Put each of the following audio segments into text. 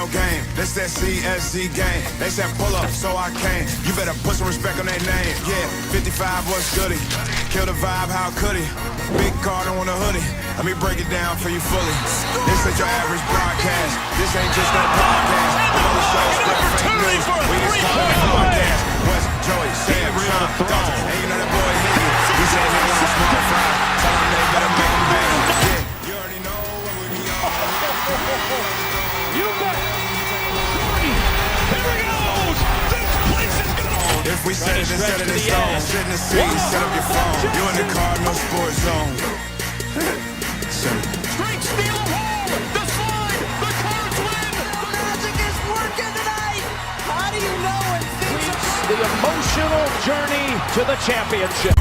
no game. That's that CSC game. They said pull up, so I came. You better put some respect on their name. Yeah, 55 was goody. Kill the vibe, how could he? Big Cardinal on the hoodie. Let me break it down for you fully. This ain't your average broadcast. This ain't just no podcast. All the shows spread fake news. We just call it a podcast. West, Joey, Sam, Sean, Dalton. And you know that boy hit you. He said he wants small fry. Tell him they better make him big. Yeah, you already know what we be on. You got it. Here he goes. This place is gone. If we set it, then set it in stone. Sit in the seat, set up your phone. You in the Cardinal sports zone. Straight steal of home. The slide. The Cards win. The magic is working tonight. How do you know when things are The emotional journey to the championship.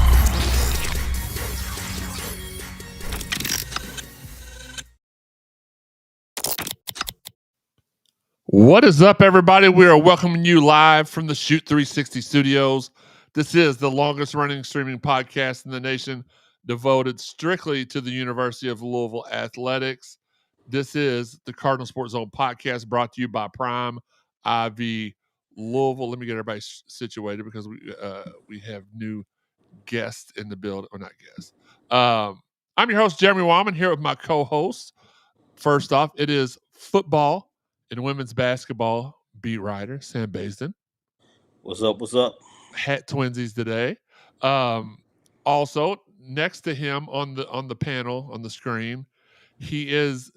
What is up, everybody? We are welcoming you live from the Shoot 360 studios. This is the longest running streaming podcast in the nation, devoted strictly to the University of Louisville athletics. This is the Cardinal Sports Zone podcast, brought to you by Prime IV Louisville. Let me get everybody situated because we have new guests in the building, or not guests. I'm your host, Jeremy Wyman, here with my co-host. First off, it is football and women's basketball beat writer Sam Baisden. What's up? What's up? Hat twinsies today. Also, next to him on the panel on the screen, he is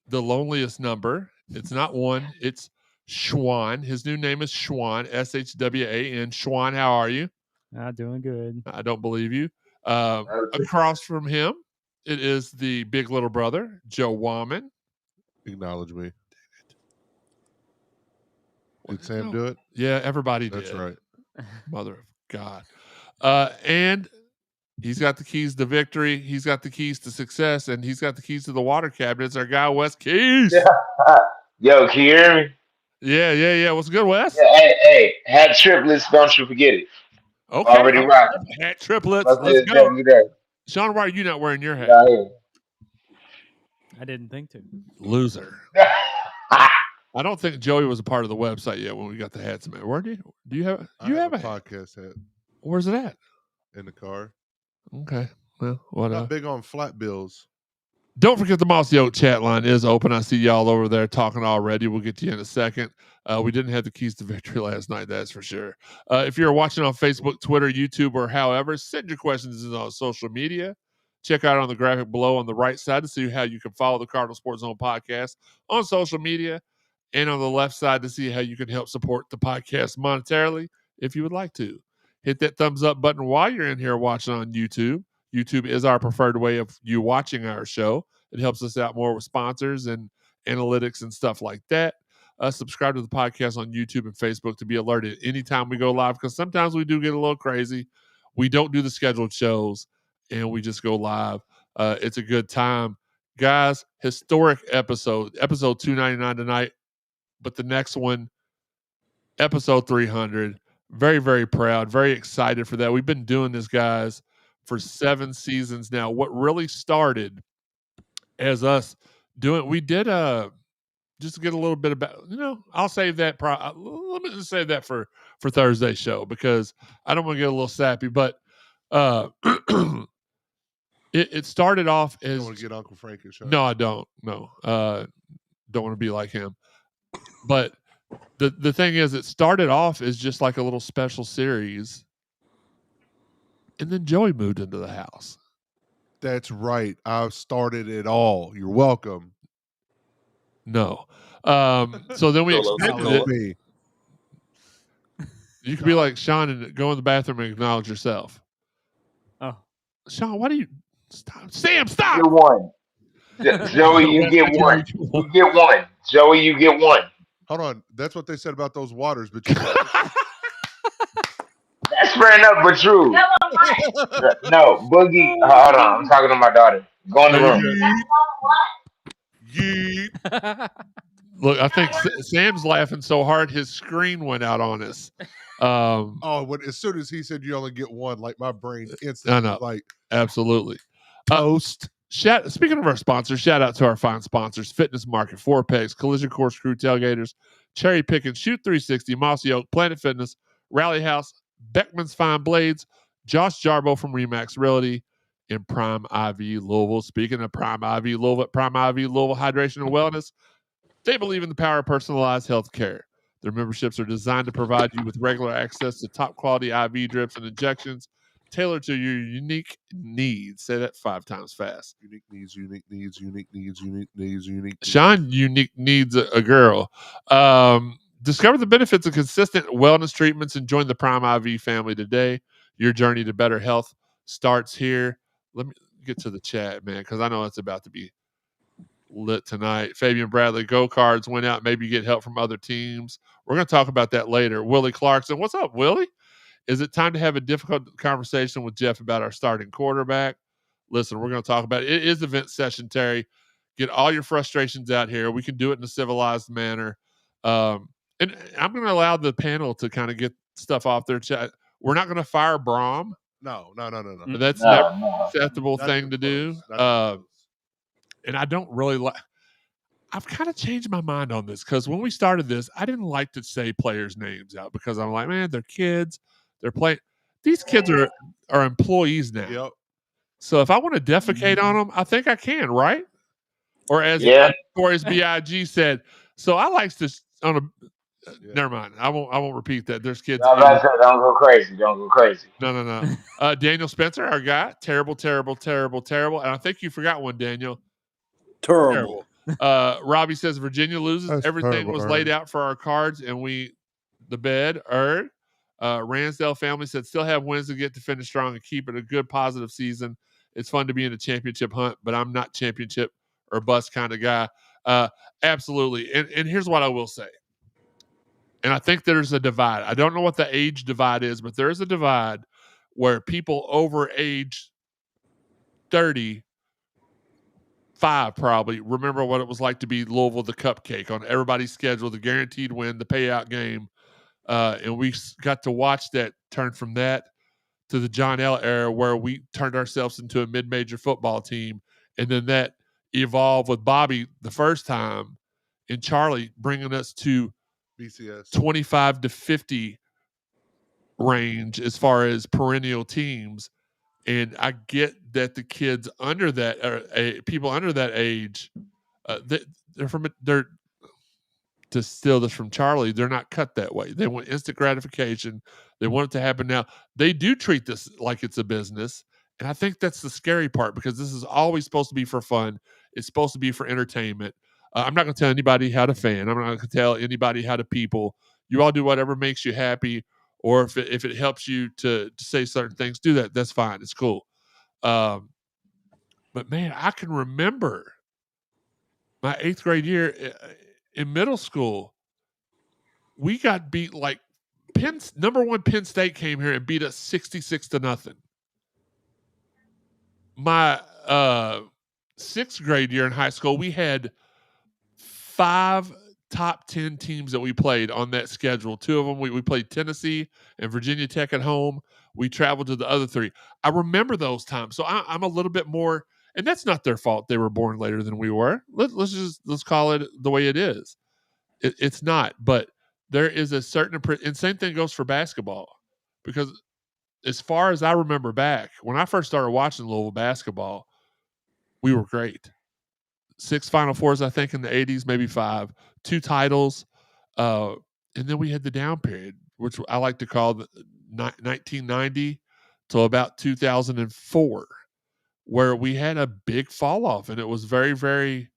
the loneliest number. It's not one. It's Schwan. His new name is Schwan. SHWAN. Schwan, how are you? Doing good. I don't believe you. Across from him, it is the big little brother, Joe Wyman. Acknowledge me. Did Sam do it? Yeah, everybody did. That's right. Mother of God. And he's got the keys to victory. He's got the keys to success, and he's got the keys to the water cabinet. It's our guy, Wes Keys. Yeah. Yo, can you hear me? Yeah. What's good, Wes? Yeah, hey, hat triplets, don't you forget it. Okay. Already rocking. Hat triplets. Let's go. Sean, why are you not wearing your hat? I didn't think to. Loser. I don't think Joey was a part of the website yet when we got the hats made. Where do you have? Do you have a podcast hat Where's it at? in the car? Okay. Well, what? Not big on flat bills. Don't forget the Mossy Oak chat line is open. I see y'all over there talking already. We'll get to you in a second. We didn't have the keys to victory last night, that's for sure. If you're watching on Facebook, Twitter, YouTube, or however, send your questions on social media. Check out on the graphic below on the right side to see how you can follow the Cardinal Sports Zone podcast on social media, and on the left side to see how you can help support the podcast monetarily if you would like to. Hit that thumbs up button while you're in here watching on YouTube. YouTube is our preferred way of you watching our show. It helps us out more with sponsors and analytics and stuff like that. Subscribe to the podcast on YouTube and Facebook to be alerted anytime we go live, because sometimes we do get a little crazy. We don't do the scheduled shows, and we just go live. It's a good time. Guys, historic episode 299 tonight, but the next one, episode 300. Very, very proud, very excited for that. We've been doing this, guys, for 7 seasons now. What really started as us doing, we did just to get a little bit about, I'll save that. Let me just save that for Thursday's show, because I don't want to get a little sappy, but it started off as. You don't want to get Uncle Frank a show. No, I don't. No, don't want to be like him. But the thing is, it started off as just like a little special series, and then Joey moved into the house. That's right. I started it all. You're welcome. No. So then we expanded it. Me. You could be like Sean and go in the bathroom and acknowledge yourself. Oh. Sean, why do you stop? Sam, stop! You get one. Joey, you get one. You get one. Joey, you get one. Hold on. That's what they said about those waters, but you That's fair enough, but true. No, Boogie. Hold on. I'm talking to my daughter. Go in the room. Yeet. Look, I think Sam's laughing so hard his screen went out on us. As soon as he said you only get one, like my brain instantly I know. like Absolutely. toast. Speaking of our sponsors, shout out to our fine sponsors: Fitness Market, Four Pegs, Collision Course Crew Tailgaters, Cherry Pickin', Shoot 360, Mossy Oak, Planet Fitness, Rally House, Beckman's Fine Blades, Josh Jarbo from Remax Realty, and Prime IV Louisville. Speaking of Prime IV Louisville, Prime IV Louisville Hydration and Wellness, they believe in the power of personalized health care. Their memberships are designed to provide you with regular access to top quality IV drips and injections tailored to your unique needs. Say that 5 times fast. Unique needs, unique needs, unique needs, unique needs, unique needs. Sean unique needs a girl. Discover the benefits of consistent wellness treatments and join the Prime IV family today. Your journey to better health starts here. Let me get to the chat, man, because I know it's about to be lit tonight. Fabian Bradley, go cards went out. Maybe get help from other teams. We're going to talk about that later. Willie Clarkson, what's up, Willie? Is it time to have a difficult conversation with Jeff about our starting quarterback? Listen, we're going to talk about it. It is event session, Terry. Get all your frustrations out here. We can do it in a civilized manner. And I'm going to allow the panel to kind of get stuff off their chat. We're not going to fire Brom. No. That's No, never no. an acceptable Not thing even to do. close. Not even close. And I don't really like. I've kind of changed my mind on this because when we started this, I didn't like to say players' names out because I'm like, man, they're kids. They're playing. These kids are employees now. Yep. So if I want to defecate on them, I think I can, right? Or as Yeah. Notorious B.I.G. said, so I like to on a. Yeah. Never mind. I won't repeat that. There's kids. No, don't go crazy. Don't go crazy. No. Daniel Spencer, our guy, terrible. And I think you forgot one, Daniel. Terrible. Robbie says Virginia loses. That's Everything terrible, was Ern. laid out for our cards, and the bed. Ransdale family said still have wins to get to finish strong and keep it a good positive season. It's fun to be in a championship hunt, but I'm not championship or bust kind of guy. Absolutely. And here's what I will say. And I think there's a divide. I don't know what the age divide is, but there is a divide where people over age 35 probably remember what it was like to be Louisville the Cupcake on everybody's schedule, the guaranteed win, the payout game. And we got to watch that turn from that to the John L. era where we turned ourselves into a mid-major football team. And then that evolved with Bobby the first time and Charlie bringing us to BCS 25 to 50 range as far as perennial teams. And I get that the kids under that, or people under that age, they're to steal this from Charlie. They're not cut that way. They want instant gratification. They want it to happen now. They do treat this like it's a business. And I think that's the scary part because this is always supposed to be for fun. It's supposed to be for entertainment. I'm not going to tell anybody how to fan. I'm not going to tell anybody how to people. You all do whatever makes you happy, or if it helps you to say certain things, do that. That's fine. It's cool. But man, I can remember my 8th grade year in middle school. We got beat like number 1 Penn State came here and beat us 66-0. My 6th grade year in high school, we had 5 top 10 teams that we played on that schedule. 2 of them, we played Tennessee and Virginia Tech at home. We traveled to the other 3. I remember those times. So I'm a little bit more, and that's not their fault. They were born later than we were. Let's call it the way it is. It's not, but there is a certain, and same thing goes for basketball, because as far as I remember back, when I first started watching Louisville basketball, we were great. 6 Final Fours, I think, in the 80s, maybe 5, 2 titles. And then we had the down period, which I like to call the 1990 till about 2004, where we had a big fall off, and it was very, very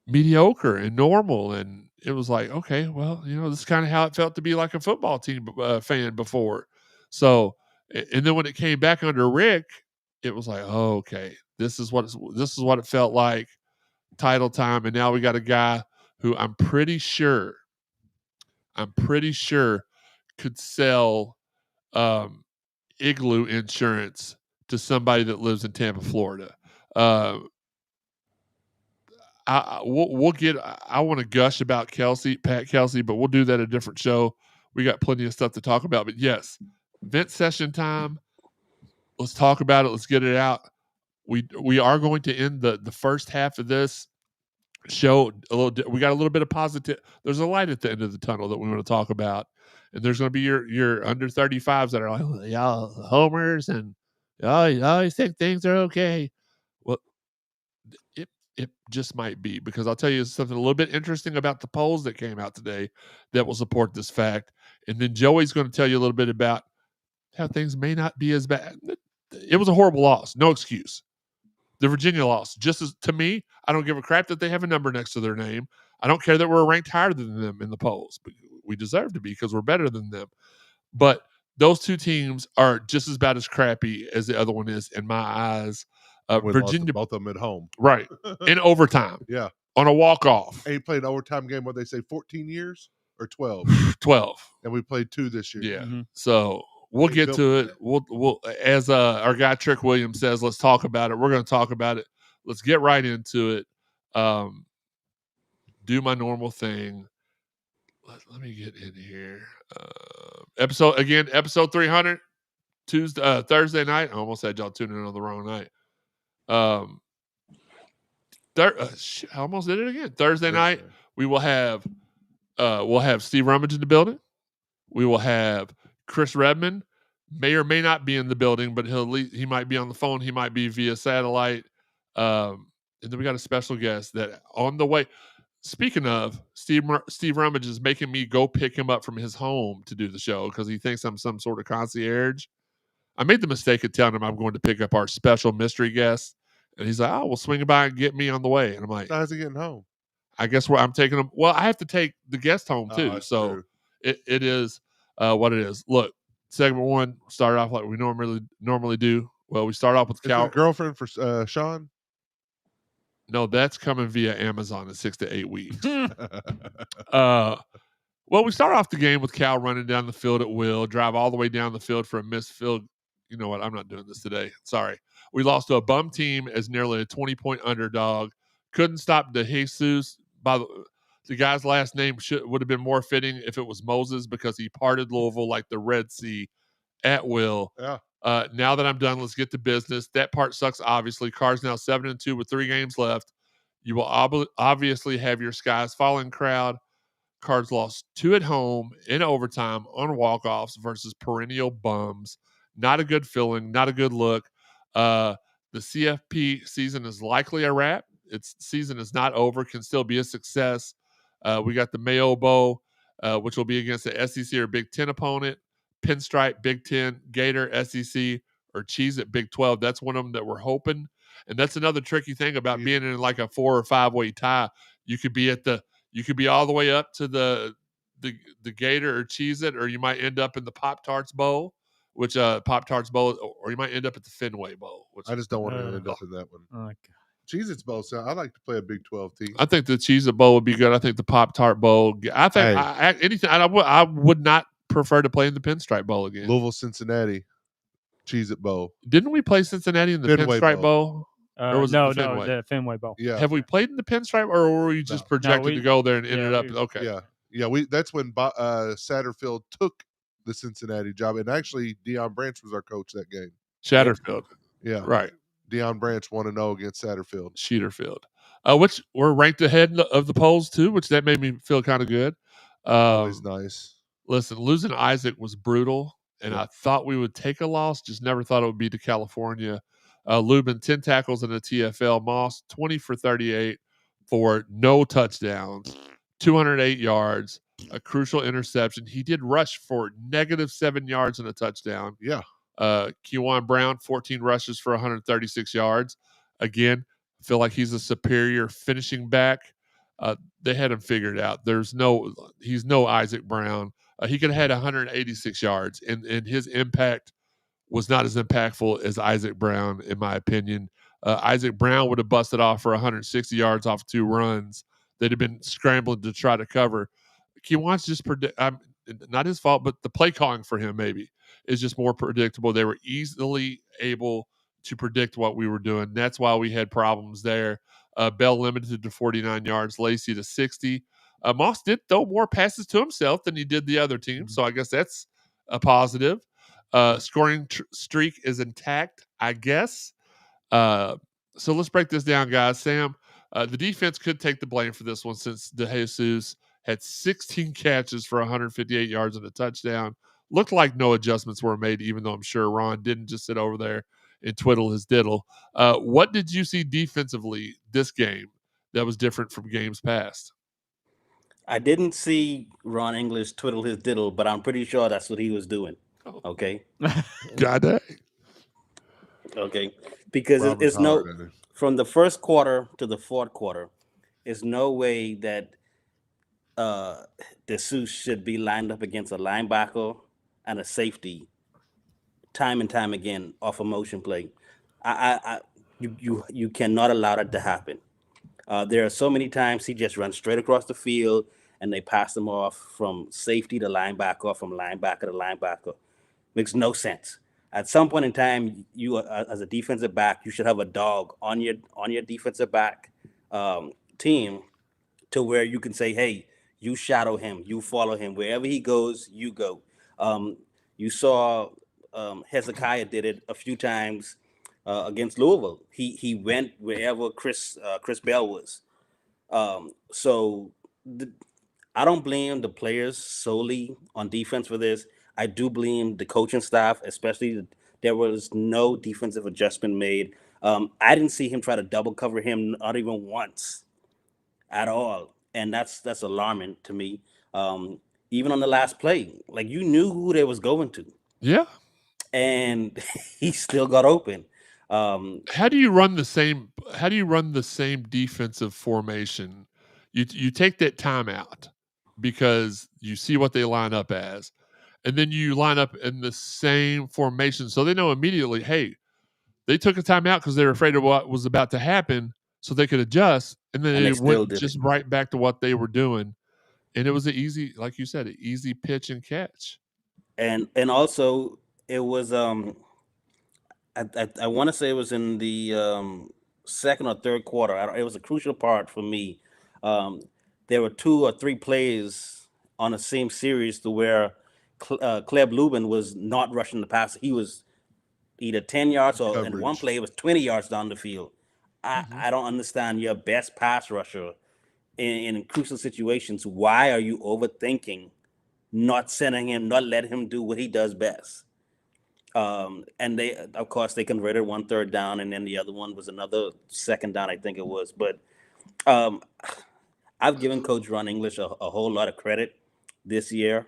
mediocre and normal. And it was like, okay, well, this is kind of how it felt to be like a football team fan before. So, and then when it came back under Rick, it was like, oh, okay, this is what it felt like, title time. And now we got a guy who I'm pretty sure could sell igloo insurance to somebody that lives in Tampa, Florida. I want to gush about Pat Kelsey, but we'll do that at a different show. We got plenty of stuff to talk about. But yes, vent session time. Let's talk about it. Let's get it out. we are going to end the first half of this show a little. We got a little bit of positive. There's a light at the end of the tunnel that we want to talk about, and there's going to be your under 35s that are like, oh, y'all homers and you always think things are okay. Well, it just might be, because I'll tell you something a little bit interesting about the polls that came out today that will support this fact, and then Joey's going to tell you a little bit about how things may not be as bad. It was a horrible loss, no excuse. The Virginia loss, just as to me, I don't give a crap that they have a number next to their name. I don't care that we're ranked higher than them in the polls. But we deserve to be because we're better than them. But those two teams are just as bad as crappy as the other one is in my eyes. Virginia, both of them at home, right, in overtime. Yeah, on a walk-off. And you played an overtime game. What they say, 14 years or 12? 12, and we played 2 this year. Yeah, so. We'll get to it. We'll as our guy Trick Williams says, let's talk about it. We're going to talk about it. Let's get right into it. Do my normal thing. Let me get in here. Episode 300, Thursday night. I almost had y'all tuning in on the wrong night. I almost did it again. Thursday night, we will have we'll have Steve Rummage in the building. We will have Chris Redmond, may or may not be in the building, but he might be on the phone. He might be via satellite. And then we got a special guest that on the way. Speaking of, Steve Rummage is making me go pick him up from his home to do the show because he thinks I'm some sort of concierge. I made the mistake of telling him I'm going to pick up our special mystery guest. And he's like, oh, well, swing by and get me on the way. And I'm like, how's he getting home? I guess I'm taking him. Well, I have to take the guest home too. So it is what it is. Look, segment 1 started off like we normally do. Well, we start off with Cal. Girlfriend for Sean? No, that's coming via Amazon in 6 to 8 weeks. Well, we start off the game with Cal running down the field at will, drive all the way down the field for a missed field. You know what? I'm not doing this today. Sorry. We lost to a bum team as nearly a 20-point underdog. Couldn't stop DeJesus. The guy's last name would have been more fitting if it was Moses, because he parted Louisville like the Red Sea at will. Yeah. Now that I'm done, let's get to business. That part sucks, obviously. Cards now 7-2 with 3 games left. You will obviously have your skies falling crowd. Cards lost 2 at home in overtime on walk-offs versus perennial bums. Not a good feeling, not a good look. The CFP season is likely a wrap. Its season is not over, can still be a success. We got the Mayo Bowl, which will be against the SEC or Big Ten opponent. Pinstripe, Big Ten, Gator, SEC, or Cheez-It, Big 12. That's one of them that we're hoping. And that's another tricky thing about being in like a 4 or 5 way tie. You could be all the way up to the Gator or Cheez-It, or you might end up in the Pop-Tarts Bowl, which Pop-Tarts Bowl, or you might end up at the Fenway Bowl. Which, I just don't want to end up in that one. Oh, God. Cheez-Its Bowl. So I like to play a Big 12 team. I think the Cheez-It Bowl would be good. I think the Pop-Tart Bowl. I think anything. I would not prefer to play in the Pinstripe Bowl again. Louisville, Cincinnati, Cheez-It Bowl. Didn't we play Cincinnati in the Pinstripe Bowl? Or was no, the Fenway Bowl. Yeah. Have we played in the Pinstripe, or were we just projected to go there and ended up? Okay. Yeah. That's when Satterfield took the Cincinnati job, and actually Deion Branch was our coach that game. Satterfield. Yeah. Right. Deion Branch 1-0 against Satterfield. Sheeterfield. Which we're ranked ahead of the polls too, which that made me feel kind of good. Always nice. Listen, losing Isaac was brutal, and I thought we would take a loss, just never thought it would be to California. Lubin, 10 tackles in the TFL. Moss, 20 for 38 for no touchdowns, 208 yards, a crucial interception. He did rush for -7 yards and a touchdown. Yeah. Kewan Brown, 14 rushes for 136 yards. Again, I feel like he's a superior finishing back. They had him figured out. He's no Isaac Brown. He could have had 186 yards, and his impact was not as impactful as Isaac Brown, in my opinion. Isaac Brown would have busted off for 160 yards off 2 runs. They'd have been scrambling to try to cover. Kewan's just not his fault, but the play calling for him maybe is just more predictable. They were easily able to predict what we were doing. That's why we had problems there. Bell limited to 49 yards, Lacey to 60. Moss did throw more passes to himself than he did the other team, so I guess that's a positive. Scoring streak is intact, I guess. So let's break this down, guys. Sam, the defense could take the blame for this one since DeJesus had 16 catches for 158 yards and a touchdown. Looked like no adjustments were made, even though I'm sure Ron didn't just sit over there and twiddle his diddle. What did you see defensively this game that was different from games past? I didn't see Ron English twiddle his diddle, but I'm pretty sure that's what he was doing. Okay. God dang. Okay. Because it's no, from the first quarter to the fourth quarter, it's no way that DeSuze should be lined up against a linebacker and a safety time and time again off a motion play. You cannot allow that to happen. There are so many times he just runs straight across the field and they pass him off from safety to linebacker, from linebacker to linebacker. Makes no sense. At some point in time, you as a defensive back, you should have a dog on your defensive back team to where you can say, hey, you shadow him, you follow him. Wherever he goes, you go. You saw Hezekiah did it a few times against Louisville. He went wherever Chris Bell was. I don't blame the players solely on defense for this. I do blame the coaching staff, especially there was no defensive adjustment made. I didn't see him try to double cover him, not even once at all. And that's alarming to me. Even on the last play, like you knew who they was going to. Yeah. And he still got open. How do you run the same defensive formation? You take that timeout because you see what they line up as, and then you line up in the same formation, so they know immediately, hey, they took a timeout because they were afraid of what was about to happen, so they could adjust, and then it went just right back to what they were doing, and it was an easy, like you said, an easy pitch and catch. And also it was I want to say it was in the second or third quarter. It was a crucial part for me. There were 2 or 3 plays on the same series to where Kleb Lubin was not rushing the pass. He was either 10 yards or in one play it was 20 yards down the field. I don't understand your best pass rusher in crucial situations. Why are you overthinking not sending him, not letting him do what he does best? And they, of course, they converted 1 third down, and then the other one was another second down, I think it was. But I've given Coach Ron English a whole lot of credit this year,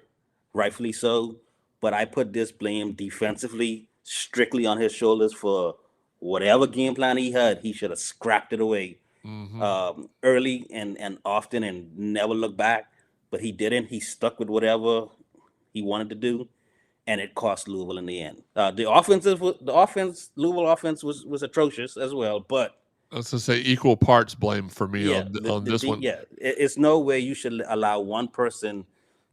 rightfully so. But I put this blame defensively strictly on his shoulders for whatever game plan he had. He should have scrapped it away early and often and never looked back. But he didn't. He stuck with whatever he wanted to do. And it cost Louisville in the end. Louisville offense was atrocious as well. But I was going to say equal parts blame for me on this one. Yeah, it's no way you should allow one person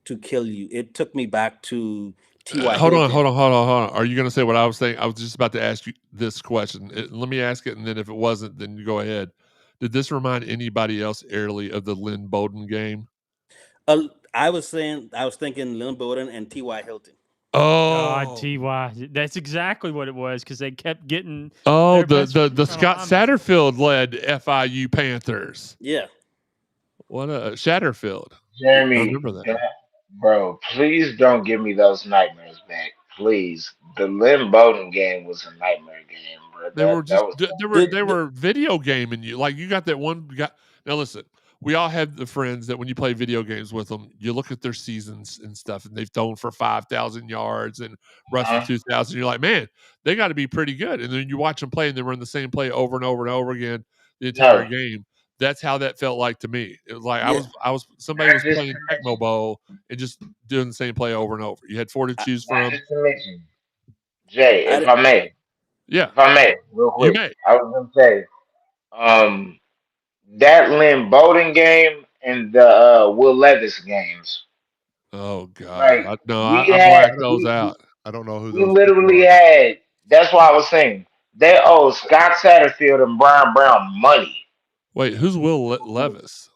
to kill you. It took me back to T.Y. Hold on. Are you going to say what I was saying? I was just about to ask you this question. Let me ask it, and then if it wasn't, then you go ahead. Did this remind anybody else early of the Lynn Bowden game? I was thinking Lynn Bowden and T.Y. Hilton. Oh, T.Y. That's exactly what it was because they kept getting. The Scott Satterfield led FIU Panthers. Yeah. What a Satterfield. Jeremy, I remember that. Bro, please don't give me those nightmares back. Please. The Lynn Bowden game was a nightmare game, bro. They were video gaming you. Like you got that one guy. Now listen. We all have the friends that when you play video games with them, you look at their seasons and stuff, and they've thrown for 5,000 yards and rushed for 2,000. You're like, man, they got to be pretty good. And then you watch them play, and they run the same play over and over and over again the entire game. That's how that felt like to me. It was like somebody was playing Tecmo Bowl and just doing the same play over and over. You had 4 to choose from. Jay, if I may, real quick, I was gonna say, that Lynn Bowden game and the Will Levis games. Oh God! Like, I blacked those out. I don't know who. We literally had. That's why I was saying they owe Scott Satterfield and Brian Brown money. Wait, who's Will Levis?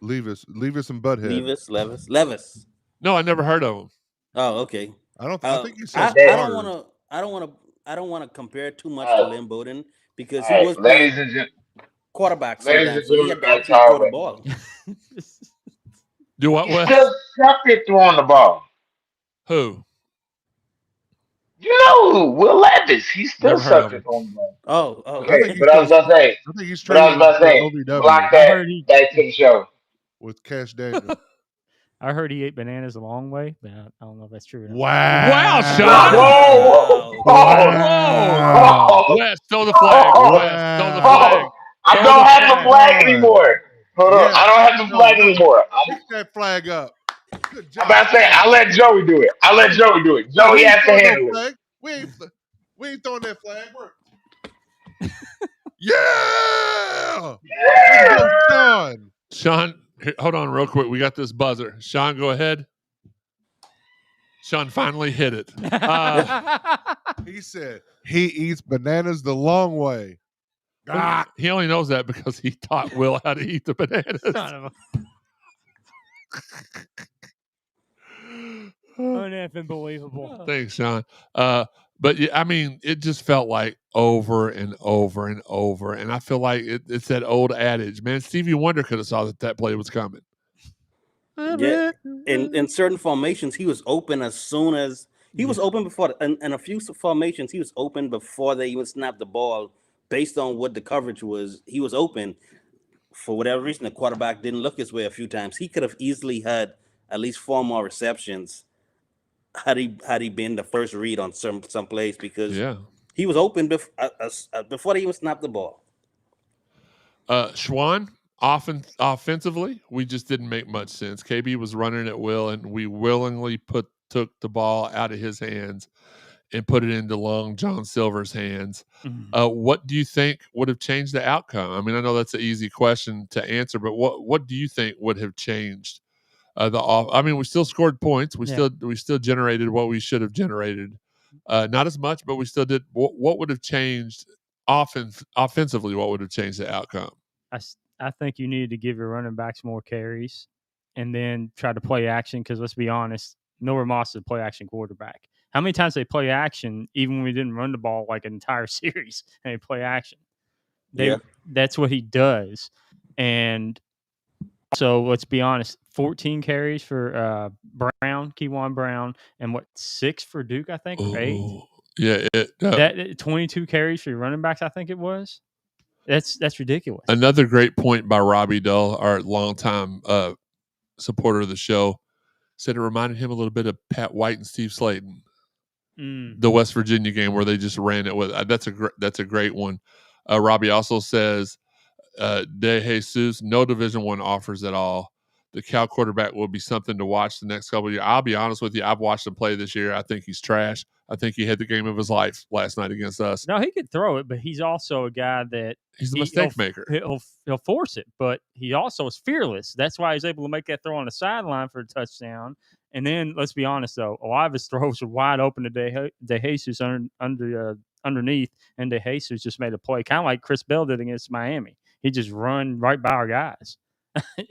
Levis and Butthead. Levis. No, I never heard of him. Oh, okay. I think you said. I don't want to compare too much to Lynn Bowden because All he right, was playing quarterback ladies and sometimes, so he gentlemen, had the that's opportunity to throw the all. ball. Do what, He Wes? still sucked at throwing the ball. Who? You know who? Will Levis. He still Never heard sucked of him. at throwing the ball. Oh, I Okay, think he's but I was still. about to say, I think he's but I was training about to for say, OVW block I that heard he back to the show. with Cash Daniel. I heard he ate bananas a long way, but I don't know if that's true or not. Wow, Whoa, Sean. whoa, whoa, Whoa. whoa, Wes, throw the flag. Wes, throw the flag. whoa. I Throw don't the have the flag. flag Sean. anymore. Hold on, Yeah. I don't have the No, flag no. anymore. Pick that flag up. Good I'm job. about to say, I let Joey do it. I let Joey do it. No, Joey he ain't has to throwing no handle it. flag. We ain't throwing that flag. Yeah. Let's go, Sean. Sean, hold on real quick. We got this buzzer. Sean, go ahead. Sean finally hit it. He said he eats bananas the long way. He only knows that because he taught Will how to eat the bananas. Son of a uneffing believable. Thanks, Sean. But yeah, I mean, it just felt like over and over and over. And I feel like it's that old adage, man. Stevie Wonder could have saw that play was coming. Yeah, in certain formations, he was open as soon as he was open before. In a few formations, he was open before they even snapped the ball. Based on what the coverage was, he was open. For whatever reason, the quarterback didn't look his way a few times. He could have easily had at least 4 more receptions had he been the first read on some plays because he was open before they even snapped the ball. Schwan, offensively, we just didn't make much sense. KB was running at will, and we willingly took the ball out of his hands and put it into Long John Silver's hands. What do you think would have changed the outcome? I mean, I know that's an easy question to answer, but what do you think would have changed I mean, we still scored points. We still generated what we should have generated. Not as much, but we still did. What would have changed offensively? What would have changed the outcome? I think you needed to give your running backs more carries and then try to play action because let's be honest, Miller Moss is a play action quarterback. How many times they play action even when we didn't run the ball like an entire series and they play action? That's what he does. And so let's be honest, 14 carries for Keywan Brown, and 6 for Duke, I think, or 8. Yeah, that 22 carries for your running backs, I think it was. That's ridiculous. Another great point by Robbie Dull, our longtime supporter of the show, said it reminded him a little bit of Pat White and Steve Slayton, the West Virginia game where they just ran it with. That's a great one. Robbie also says, De Jesus, no Division I offers at all. The Cal quarterback will be something to watch the next couple of years. I'll be honest with you. I've watched him play this year. I think he's trash. I think he had the game of his life last night against us. No, he could throw it, but he's also a guy that he's a mistake maker. He'll force it, but he also is fearless. That's why he's able to make that throw on the sideline for a touchdown. And then let's be honest, though, a lot of his throws are wide open to De Jesus underneath, and De Jesus just made a play, kind of like Chris Bell did against Miami. He just run right by our guys.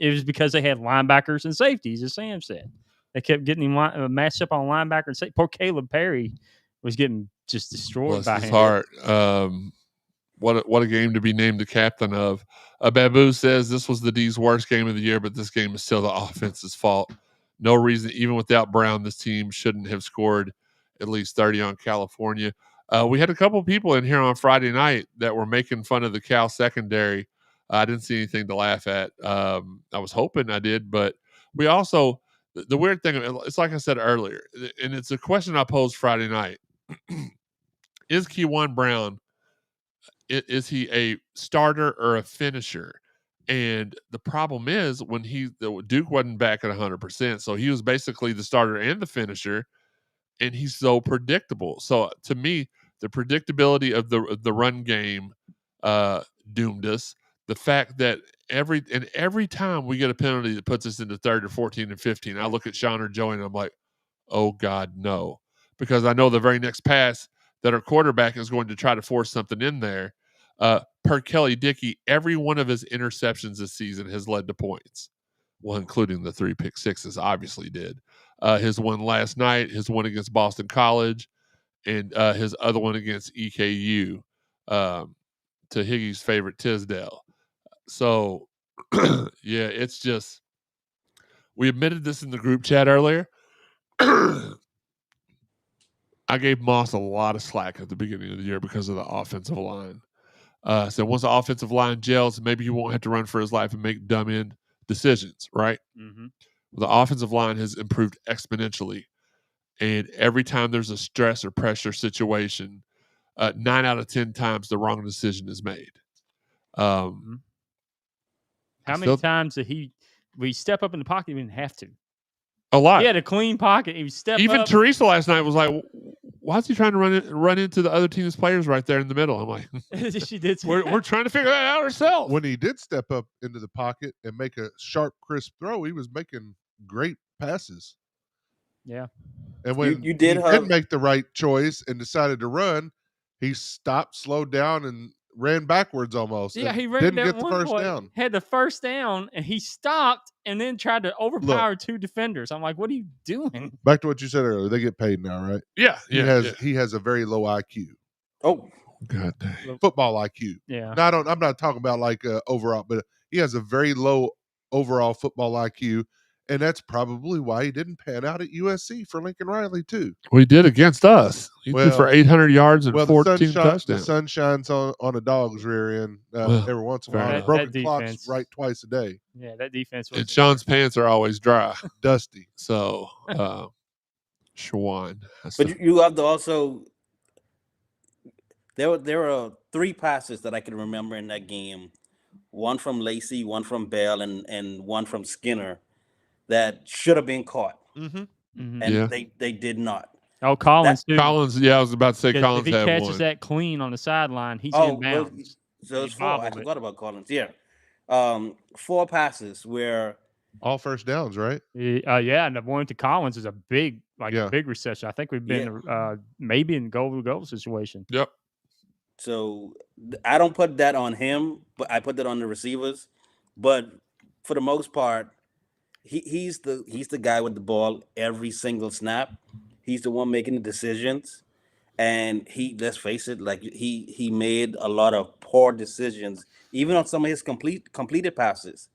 It was because they had linebackers and safeties, as Sam said. They kept getting him matched up on linebacker and safety. Poor Caleb Perry was getting just destroyed by his him. Heart. What a game to be named the captain of. Babu says this was the D's worst game of the year, but this game is still the offense's fault. No reason, even without Brown, this team shouldn't have scored at least 30 on California. We had a couple people in here on Friday night that were making fun of the Cal secondary. I didn't see anything to laugh at. I was hoping I did, but we also, the weird thing, it's like I said earlier, and it's a question I posed Friday night. Is Keywan Brown, is he a starter or a finisher? And the problem is when Duke wasn't back at 100%, so he was basically the starter and the finisher, and he's so predictable. So to me, the predictability of the run game doomed us. The fact that every time we get a penalty that puts us into 3rd or 14 and 15, I look at Sean or Joey and I'm like, oh God, no. Because I know the very next pass that our quarterback is going to try to force something in there. Per Kelly Dickey, every one of his interceptions this season has led to points. Well, including the 3 pick sixes, obviously did. His one last night, his one against Boston College, and his other one against EKU. to Higgy's favorite Tisdale. So, yeah, it's just we admitted this in the group chat earlier. I gave Moss a lot of slack at the beginning of the year because of the offensive line. So once the offensive line gels, maybe he won't have to run for his life and make dumb end decisions, right? Mm-hmm. The offensive line has improved exponentially. And every time there's a stress or pressure situation, 9 out of 10 times the wrong decision is made. How many times did we step up in the pocket? He didn't have to. A lot. He had a clean pocket. He stepped Even up. Teresa last night was like, why is he trying to run into the other team's players right there in the middle? I'm like, she did. We're trying to figure that out ourselves. When he did step up into the pocket and make a sharp, crisp throw, he was making great passes. Yeah. And when you did make the right choice and decided to run, he stopped, slowed down, and ran backwards almost. Yeah, he ran didn't that get the one first play, down. had the first down, and he stopped and then tried to overpower two defenders. I'm like, what are you doing? Back to what you said earlier, they get paid now, right? Yeah, He has a very low IQ. Oh, God dang. Football IQ. Yeah. Now, I'm not talking about like overall, but he has a very low overall football IQ, and that's probably why he didn't pan out at USC for Lincoln Riley too. Well, he did against us. He threw for 800 yards and 14 touchdowns. The sun shines on a dog's rear end every once in a while. Broken clocks right twice a day. Yeah, that defense was. And Sean's pants are always dry, dusty. So, Shawan. But you have to also. There were 3 passes that I can remember in that game. One from Lacey, one from Bell, and one from Skinner that should have been caught. Mm-hmm. And they did not. Oh, Collins. Collins, yeah, I was about to say Collins if he had catches one. that clean on the sideline, he's in bounds. So it's 4. I forgot about Collins. Yeah. 4 passes where all first downs, right? Yeah, and the one to Collins is a big reception. I think we've been maybe in goal-to-goal situation. Yep. So I don't put that on him, but I put that on the receivers. But for the most part, he's the guy with the ball every single snap. He's the one making the decisions, and let's face it, like he made a lot of poor decisions, even on some of his completed passes.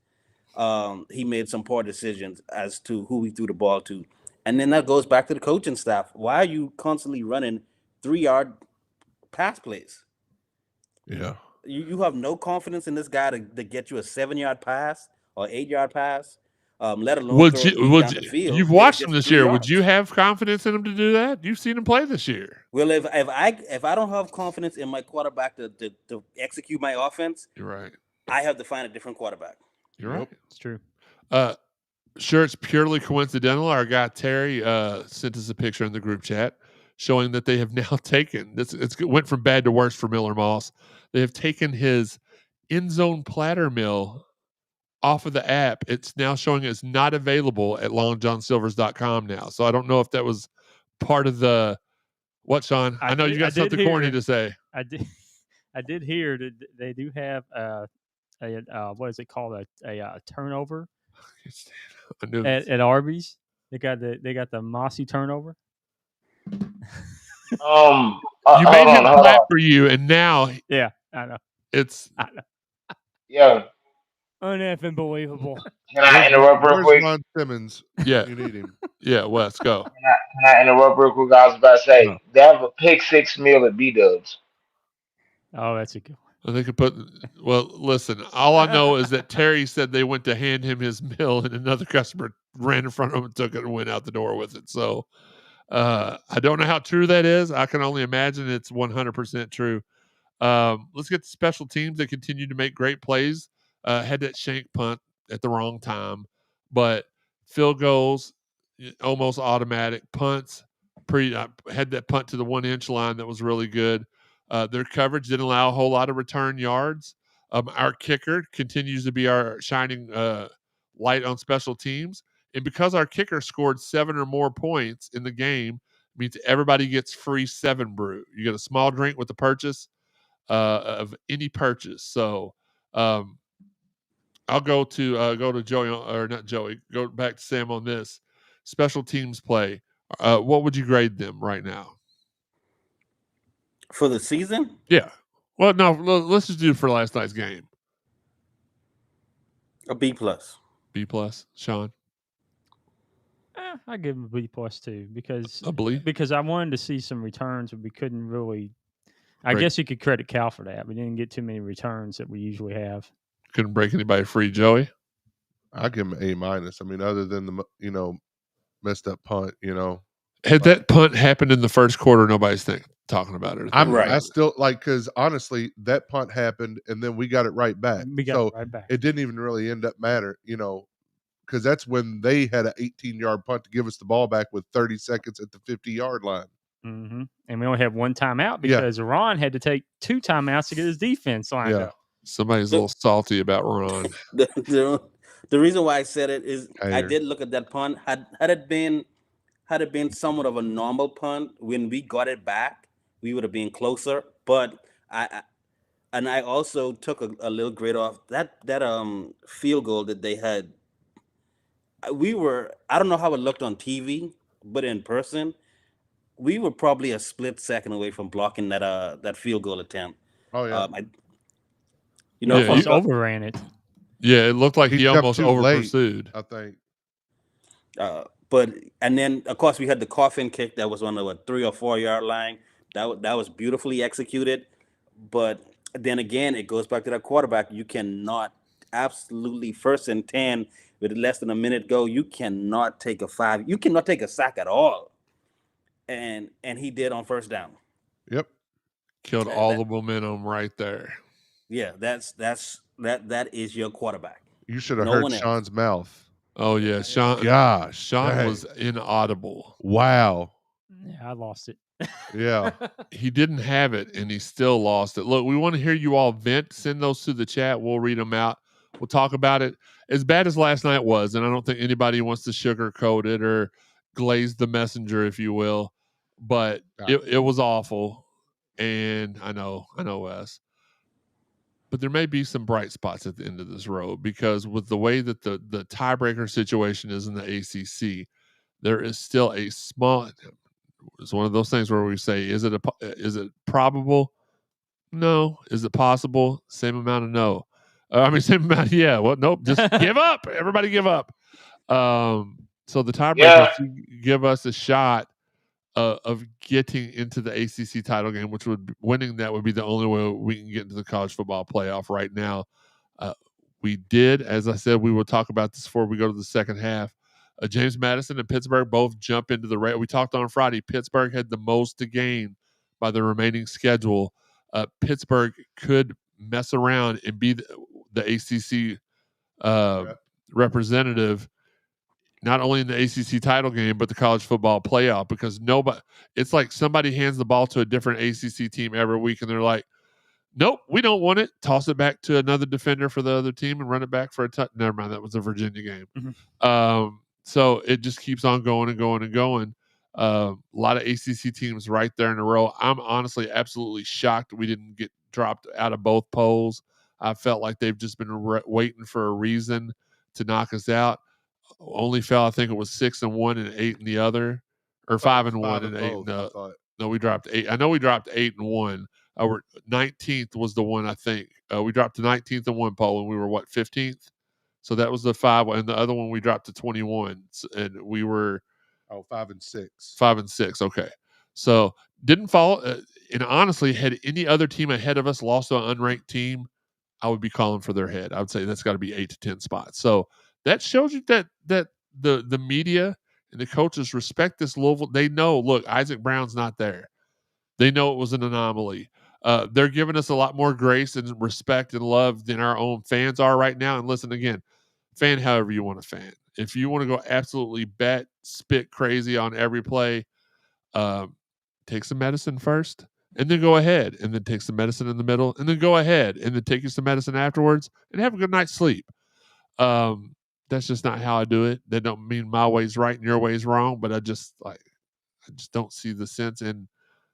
He made some poor decisions as to who he threw the ball to, and then that goes back to the coaching staff. Why are you constantly running 3-yard pass plays? Yeah. You have no confidence in this guy to get you a 7-yard pass or 8-yard pass, let alone down the field. You've watched him this year. Would you have confidence in him to do that? You've seen him play this year. Well, if I don't have confidence in my quarterback to execute my offense, you're right. I have to find a different quarterback. You're right. It's true. Sure, it's purely coincidental. Our guy Terry sent us a picture in the group chat showing that they have now taken this. It went from bad to worse for Miller Moss. They have taken his end zone platter mill off of the app. It's now showing it's not available at longjohnsilvers.com now. So I don't know if that was part of the what, Sean? I know you got something corny to say. I did hear that they do have what is it called, a turnover at Arby's. They got the Mossy turnover. You made him clap for you, and now I know yeah, uneffing believable. Can I interrupt real quick? Ron Simmons. Yeah, you need him. Yeah, Wes, go. Can I interrupt real quick? I was about to say they have a pick 6 meal at B-Dubs. Oh, that's a good one. They could put. Well, listen. All I know is that Terry said they went to hand him his meal, and another customer ran in front of him and took it and went out the door with it. So I don't know how true that is. I can only imagine it's 100% true. Let's get to special teams that continue to make great plays. Had that shank punt at the wrong time, but field goals almost automatic. Punts had that punt to the 1-inch line that was really good. Their coverage didn't allow a whole lot of return yards. Our kicker continues to be our shining light on special teams. And because our kicker scored 7 or more points in the game, means everybody gets free 7 brew. You get a small drink with the purchase of any purchase. So I'll go to Joey, or not Joey. Go back to Sam on this special teams play. What would you grade them right now for the season? Yeah, Well, no, let's just do it for last night's game. A B plus. B plus, Sean. I give him a B plus too because I believe. I wanted to see some returns, but we couldn't really. I Right. guess you could credit Cal for that. We didn't get too many returns that we usually have. Couldn't break anybody free, Joey. I give him A minus. I mean, other than the messed up punt, Had that punt happened in the first quarter, nobody's talking about it. I still because honestly, that punt happened and then we got it right back. We got it right back. It didn't even really end up matter, because that's when they had an 18-yard punt to give us the ball back with 30 seconds at the 50-yard line. Mm-hmm. And we only have one timeout because Ron had to take 2 timeouts to get his defense lined up. Somebody's a little salty about Ron. The reason why I said it is I did look at that punt. Had it been somewhat of a normal punt, when we got it back, we would have been closer. But I also took a little grade off that field goal that they had. I don't know how it looked on TV, but in person, we were probably a split second away from blocking that field goal attempt. Oh yeah. He overran it. Yeah, it looked like he almost over pursued. I think. But then of course we had the coffin kick that was on the 3 or 4 yard line. That was beautifully executed. But then again, it goes back to that quarterback. You cannot absolutely 1st and 10 with less than a minute go. You cannot take a 5. You cannot take a sack at all. And he did on 1st down. Yep. Killed all the momentum right there. Yeah, that is your quarterback. You should have heard Sean's mouth. Oh yeah, Sean. Gosh, Sean was inaudible. Wow. Yeah, I lost it. Yeah. He didn't have it, and he still lost it. Look, we want to hear you all vent. Send those to the chat. We'll read them out. We'll talk about it. As bad as last night was, and I don't think anybody wants to sugarcoat it or glaze the messenger, if you will, but it was awful. And I know, Wes. But there may be some bright spots at the end of this road because with the way that the tiebreaker situation is in the ACC, there is still a small. It's one of those things where we say, is it probable? No. Is it possible? Same amount of no. Same amount. Yeah. Well, nope. Just give up. Everybody give up. So the tiebreakers give us a shot of getting into the ACC title game, which winning that would be the only way we can get into the college football playoff right now. We did, as I said, we will talk about this before we go to the second half. James Madison and Pittsburgh both jump into the race. We talked on Friday. Pittsburgh had the most to gain by the remaining schedule. Pittsburgh could mess around and be the ACC representative, not only in the ACC title game, but the college football playoff, because it's like somebody hands the ball to a different ACC team every week and they're like, nope, we don't want it. Toss it back to another defender for the other team and run it back for a touchdown. Never mind. That was a Virginia game. Mm-hmm. So it just keeps on going and going and going. A lot of ACC teams right there in a row. I'm honestly absolutely shocked we didn't get dropped out of both polls. I felt like they've just been waiting for a reason to knock us out. Only fell, I think it was 6-1 and 8 in the other, or 5-1 and 8 in the. No, we dropped 8. I know we dropped 8-1. Our 19th was the one, I think. We dropped to 19th in one poll, and we were 15th. So that was the 5, and the other one we dropped to 21, and we were 5 and 6. 5 and 6. Okay, so didn't fall. And honestly, had any other team ahead of us lost to an unranked team, I would be calling for their head. I would say that's got to be 8 to 10 spots. So that shows you that the media and the coaches respect this Louisville. They know, look, Isaac Brown's not there. They know it was an anomaly. They're giving us a lot more grace and respect and love than our own fans are right now. And listen, again, fan however you want to fan. If you want to go absolutely spit crazy on every play, take some medicine first and then go ahead, and then take some medicine in the middle and then go ahead and then take you some medicine afterwards and have a good night's sleep. That's just not how I do it. That don't mean my way's right and your way's wrong, but I just don't see the sense in,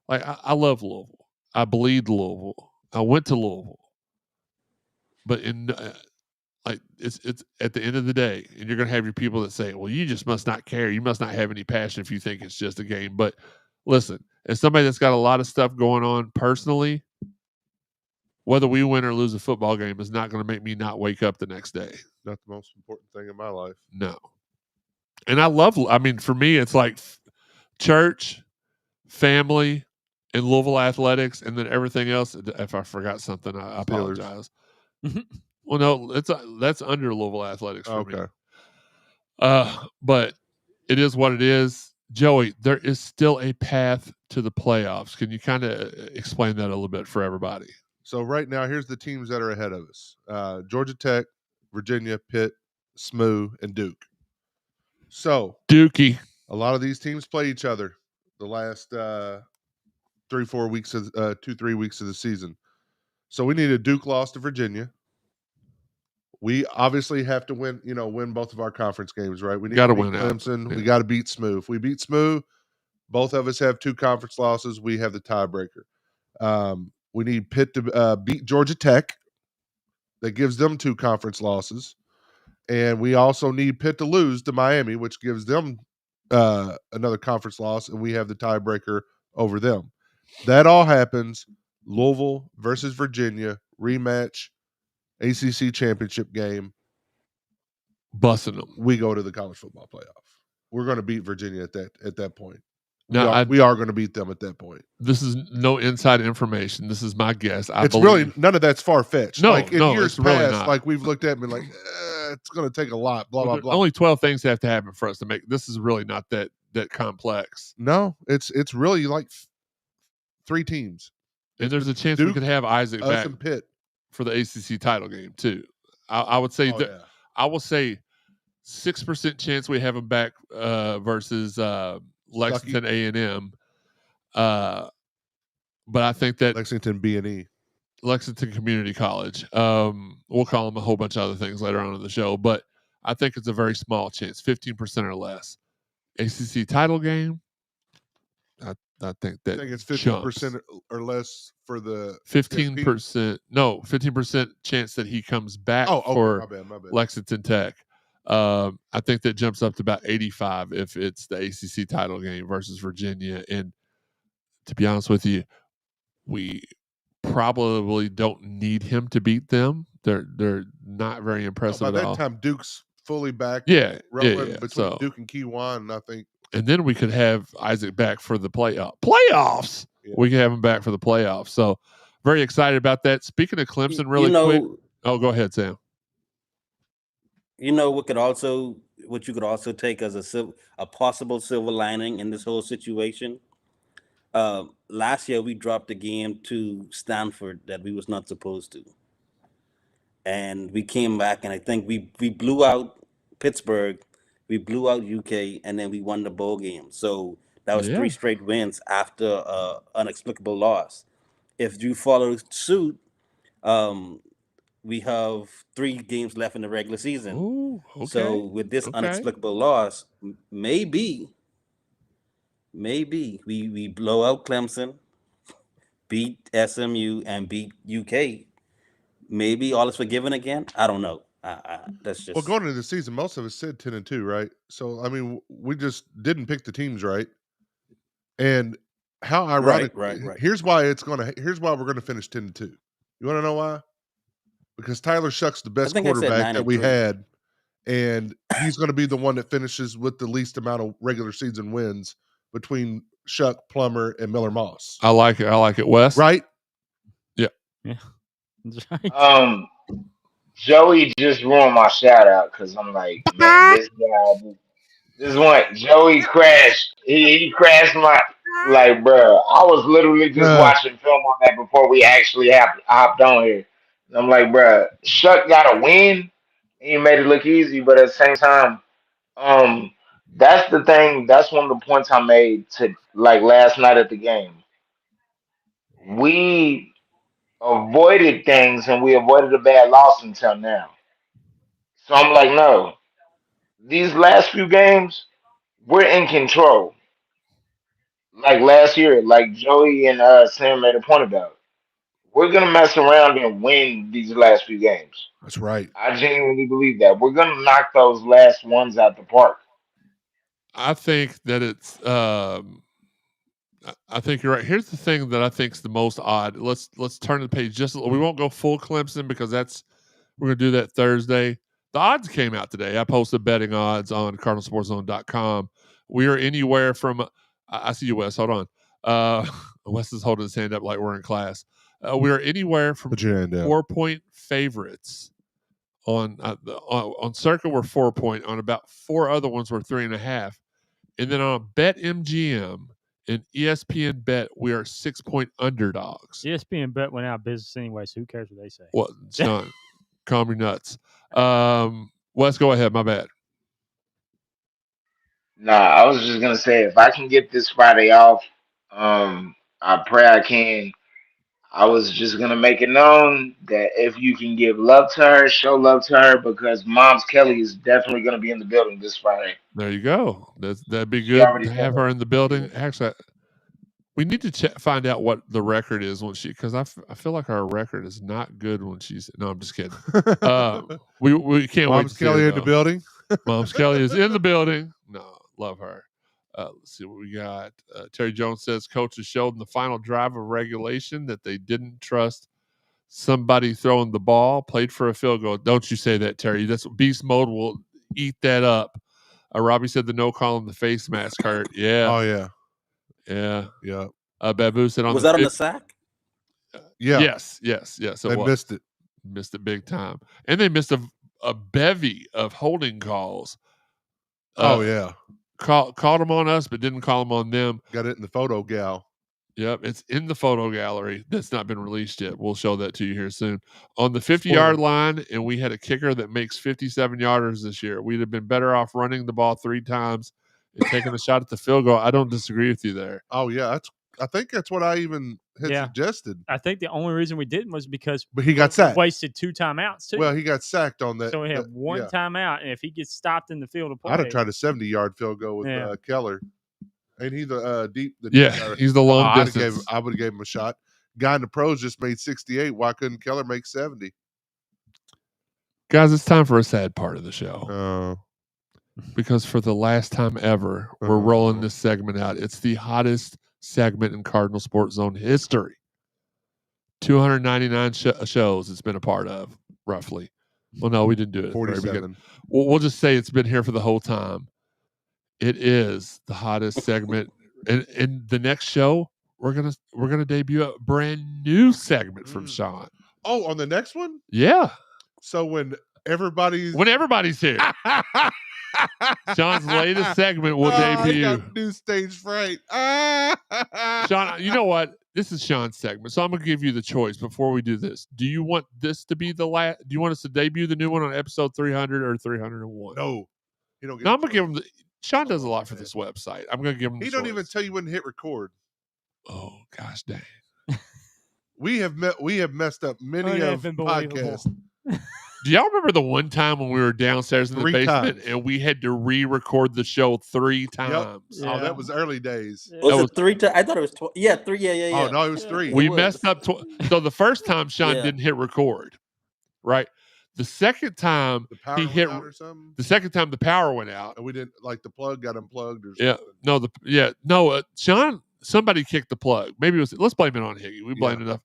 I love Louisville. I bleed Louisville. I went to Louisville. But it's at the end of the day, and you're going to have your people that say, well, you just must not care. You must not have any passion if you think it's just a game. But listen, as somebody that's got a lot of stuff going on personally, whether we win or lose a football game is not going to make me not wake up the next day. Not the most important thing in my life. No. And I mean, for me, it's like church, family, and Louisville athletics, and then everything else. If I forgot something, I apologize. Well, no, that's under Louisville athletics for me. But it is what it is. Joey, there is still a path to the playoffs. Can you kind of explain that a little bit for everybody? So right now, here's the teams that are ahead of us. Georgia Tech, Virginia, Pitt, SMU, and Duke. So Dookie. A lot of these teams play each other the last 3 weeks of 3 weeks of the season. So we need a Duke loss to Virginia. We obviously have to win both of our conference games, right? We need to beat Clemson. Yeah. We got to beat SMU. If we beat SMU, both of us have 2 conference losses. We have the tiebreaker. We need Pitt to beat Georgia Tech. That gives them 2 conference losses. And we also need Pitt to lose to Miami, which gives them another conference loss, and we have the tiebreaker over them. That all happens. Louisville versus Virginia, rematch, ACC championship game. Busting them. We go to the college football playoff. We're going to beat Virginia at that point. We are going to beat them at that point. This is no inside information. This is my guess. It's really none of that's far-fetched. No, like in years past, really not. like we've looked at and been like, it's going to take a lot, blah, blah, blah. Only 12 things have to happen for us to make this is really not that complex. No, it's really like 3 teams. And there's a chance we could have Isaac back and Pitt for the ACC title game too. I would say I will say 6% chance we have him back versus Lexington A&M. But I think that Lexington B&E. Lexington Community College. We'll call them a whole bunch of other things later on in the show, but I think it's a very small chance, 15% or less. ACC title game, I think that it's 15% or less for the 15%. No, 15% chance that he comes back for my bad. Lexington Tech. I think that jumps up to about 85 if it's the ACC title game versus Virginia. And to be honest with you, we probably don't need him to beat them. They're not very impressive by at all. By that time, Duke's fully back. Yeah. Between Duke and Kiwan, I think. And then we could have Isaac back for the playoffs. Yeah. We can have him back for the playoffs. So very excited about that. Speaking of Clemson, really quick. Oh, go ahead, Sam. You know what you could also take as a possible silver lining in this whole situation. Last year we dropped a game to Stanford that we was not supposed to, and we came back and I think we blew out Pittsburgh, we blew out UK, and then we won the bowl game. So that was 3 straight wins after inexplicable loss. If you follow suit, we have 3 games left in the regular season. Ooh, okay. So with this inexplicable loss, maybe we blow out Clemson, beat SMU, and beat UK. Maybe all is forgiven again. I don't know. That's just going into the season. Most of us said 10-2, right? So I mean, we just didn't pick the teams right. And how ironic! Right. Here's why we're gonna finish 10-2. You want to know why? Because Tyler Shuck's the best quarterback that we had, and he's going to be the one that finishes with the least amount of regular season wins between Shuck, Plummer, and Miller Moss. I like it, Wes. Right? Yeah. Joey just ruined my shout out because I'm like, man, this guy, this one, Joey crashed. He crashed my, like, bro. I was literally just watching film on that before we actually hopped on here. And I'm like, bro, Shuck got a win. He made it look easy, but at the same time, that's the thing. That's one of the points I made to like last night at the game. We avoided things and we avoided a bad loss until now. So I'm like, no, these last few games, we're in control. Like last year, like Joey and Sam made a point about. We're gonna mess around and win these last few games. That's right. I genuinely believe that. We're gonna knock those last ones out the park. I think that it's I think you're right. Here's the thing that I think is the most odd. Let's turn the page just a little. We won't go full Clemson because we're gonna do that Thursday. The odds came out today. I posted betting odds on cardinalsportszone.com. We are anywhere from I see you, Wes. Hold on. Wes is holding his hand up like we're in class. We are anywhere from Put your hand down. 4-point favorites on Circa. We're 4-point. On about 4 other ones, we're 3.5. And then on BetMGM and ESPN Bet, we are 6-point underdogs. ESPN Bet went out of business anyway, so who cares what they say? What, Sean? Calm your nuts. Wes, go ahead. My bad. Nah, I was just gonna say if I can get this Friday off, I pray I can. I was just gonna make it known that if you can give love to her, show love to her because Mom's Kelly is definitely gonna be in the building this Friday. There you go. That'd be She good already to said have that. her in the building. Actually, we need to find out what the record is when because I feel like our record is not good when she's. No, I'm just kidding. We can't wait Mom's to see Kelly her, in the though. building. Mom's Kelly is in the building. No, love her. Let's see what we got. Terry Jones says coaches showed in the final drive of regulation that they didn't trust somebody throwing the ball, played for a field goal. Don't you say that, Terry. That's beast mode will eat that up. Robbie said the no call in the face mask hurt. Yeah. Oh yeah. Yeah. Yeah. Babu said on Was the that on the sack? Yeah. Yes. They missed it. Missed it big time. And they missed a bevy of holding calls. Oh yeah. Called them on us, but didn't call them on them. Got it in the photo gal. Yep, it's in the photo gallery. That's not been released yet. We'll show that to you here soon. On the 50-yard line, and we had a kicker that makes 57-yarders this year. We'd have been better off running the ball 3 times and taking a shot at the field goal. I don't disagree with you there. Oh yeah, I think that's what I even had suggested. I think the only reason we didn't was because But he got sacked. Wasted 2 timeouts too. Well, he got sacked on that. So we had one timeout, and if he gets stopped in the field of play, I'd have tried a 70-yard field goal with Keller. Ain't he the deep? He's the long distance. I would have gave him a shot. Guy in the pros just made 68. Why couldn't Keller make 70? Guys, it's time for a sad part of the show. Because for the last time ever, we're rolling this segment out. It's the hottest segment in Cardinal Sports Zone history. 299 shows it's been a part of, roughly. Well, no, we didn't do it. 47. We'll just say it's been here for the whole time. It is the hottest segment. And the next show, we're gonna debut a brand new segment from Sean. Oh, on the next one? Yeah. So when everybody's here. Sean's latest segment will debut. I got new stage fright. Sean, you know what? This is Sean's segment, so I'm gonna give you the choice before we do this. Do you want this to be the last? Do you want us to debut the new one on episode 300 or 301? No, you don't. I'm gonna give him. Sean does a lot for this website. I'm gonna give him. He don't even tell you when to hit record. Oh gosh, dang. We have messed up many of podcasts. Do y'all remember the one time when we were downstairs in the basement and we had to re-record the show 3 times? Yep. Oh, that was early days. Was it 3 times? I thought it was 3. Yeah. Oh no, it was 3. We messed up. So the first time Sean didn't hit record, right? The second time he hit. The second time the power went out, and we didn't like the plug got unplugged or something. Sean. Somebody kicked the plug. Maybe it was. Let's blame it on Higgy. We blamed enough.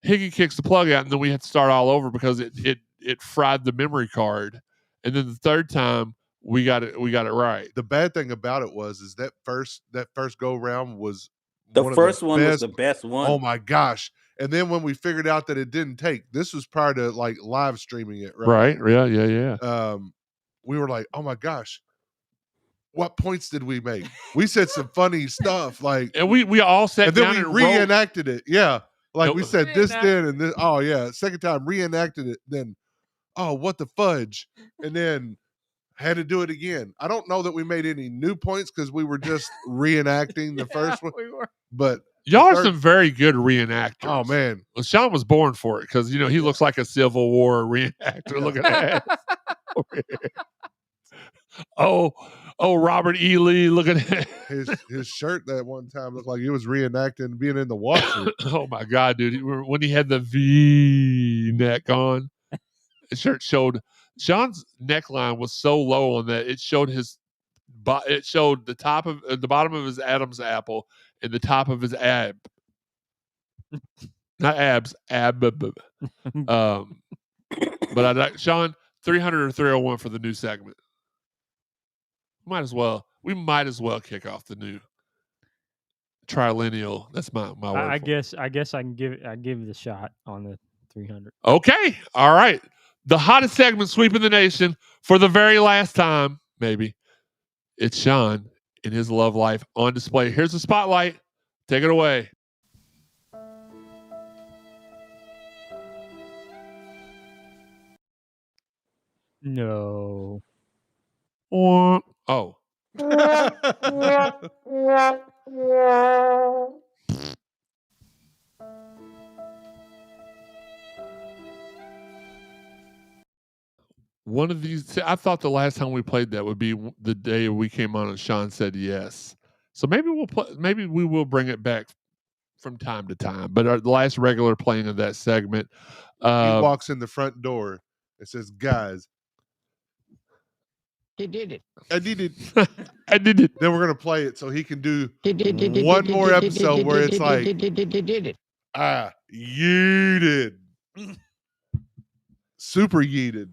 Higgy kicks the plug out, and then we had to start all over because it fried the memory card. And then the third time we got it right. The bad thing about it is that first go round was the first one was the best one. Oh my gosh. And then when we figured out that it didn't take, this was prior to like live streaming it, right? Right. Yeah. We were like, oh my gosh, what points did we make? We said some funny stuff, like, and we all sat and down then and we reenacted it. Yeah, like we said this then and this. Oh yeah, second time reenacted it. Then, oh what the fudge, and then had to do it again. I don't know that we made any new points because we were just reenacting the first one. We were. But y'all are some very good reenactors. Oh man, well, Sean was born for it because he looks like a Civil War reenactor. Look at that. Oh, Robert E. Lee, look at that. His shirt that one time looked like he was reenacting being in the water. Oh my God, dude! When he had the V neck on, the shirt showed Sean's neckline was so low on that it showed his it showed the top of the bottom of his Adam's apple and the top of his ab. Not abs, ab. But I'd like Sean 300 or 301 for the new segment. We might as well kick off the new trilineal. That's my word. I guess I can give it a shot on the 300. Okay, all right. The hottest segment sweeping the nation for the very last time, maybe. It's Sean and his love life on display. Here's the spotlight. Take it away. No. Oh. One of these, I thought the last time we played that would be the day we came on and Sean said yes. So maybe we will bring it back from time to time. But the last regular playing of that segment, he walks in the front door. It says, "Guys, he did it. I did it. I did it." Then we're gonna play it so he can do one more episode where it's like, yeeted, super yeeted.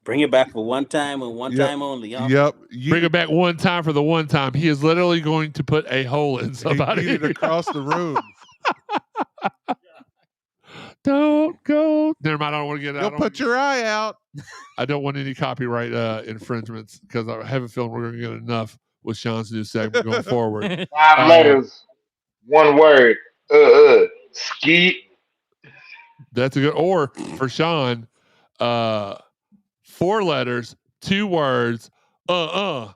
Bring it back for one time and one time only. Y'all. Yep. Bring it back one time for the one time. He is literally going to put a hole in somebody. He yeeted across the room. Don't go. Never mind. I don't want to get You'll put your eye out. I don't want any copyright infringements because I have a feeling we're going to get enough with Sean's new segment going forward. 5 letters, 1 word. Skeet. That's a good. Or for Sean, 4 letters, 2 words. Or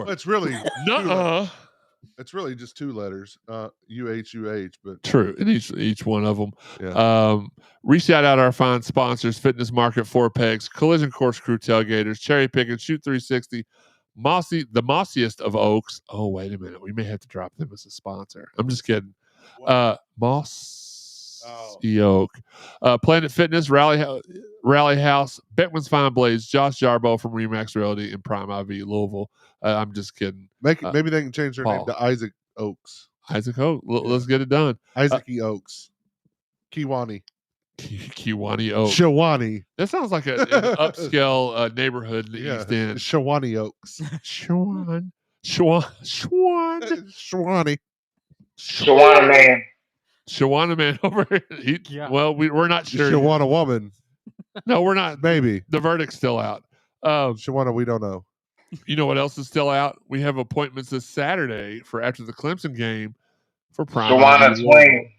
It's really nuh-uh. It's really just 2 letters. UH, but true. In each one of them. Yeah. Re-shout out our fine sponsors: Fitness Market, 4 Pegs, Collision Course Crew Tailgaters, Cherry Picking, Shoot 360, Mossy, the mossiest of oaks. Oh, wait a minute. We may have to drop them as a sponsor. I'm just kidding. Mossy Oak. Planet Fitness, Rally House, Beckman's Fine Blades, Josh Jarbo from Remax Realty, and Prime IV Louisville. I'm just kidding. Maybe they can change their name to Isaac Oaks. Isaac Oaks. Let's get it done. Isaac E. Oaks. Kiwani. Kiwani Oaks. Shawani. That sounds like an upscale neighborhood in the East End. Shawani Oaks. Shawani. Shawani. Shawana man. Shawana man over here. Well, we're not sure. Shawana woman. No, we're not. Maybe. The verdict's still out. Shawana, we don't know. You know what else is still out? We have appointments this Saturday for after the Clemson game for Prime. Shawana Twain.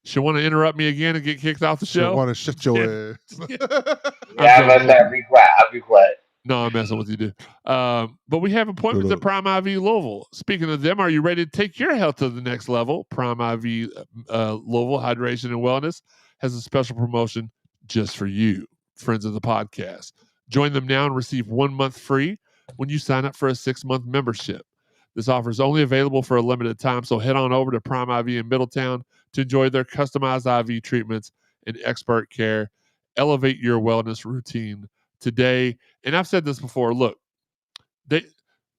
She want to interrupt me again and get kicked off the show? She want to shut your ass. Yeah, let that be quiet. I'll be quiet. No, I'm messing with you, dude. But we have appointments at Prime IV Louisville. Speaking of them, are you ready to take your health to the next level? Prime IV Louisville Hydration and Wellness has a special promotion just for you, friends of the podcast. Join them now and receive 1 month free when you sign up for a 6-month membership. This offer is only available for a limited time, so head on over to Prime IV in Middletown to enjoy their customized IV treatments and expert care. Elevate your wellness routine today. And I've said this before. Look,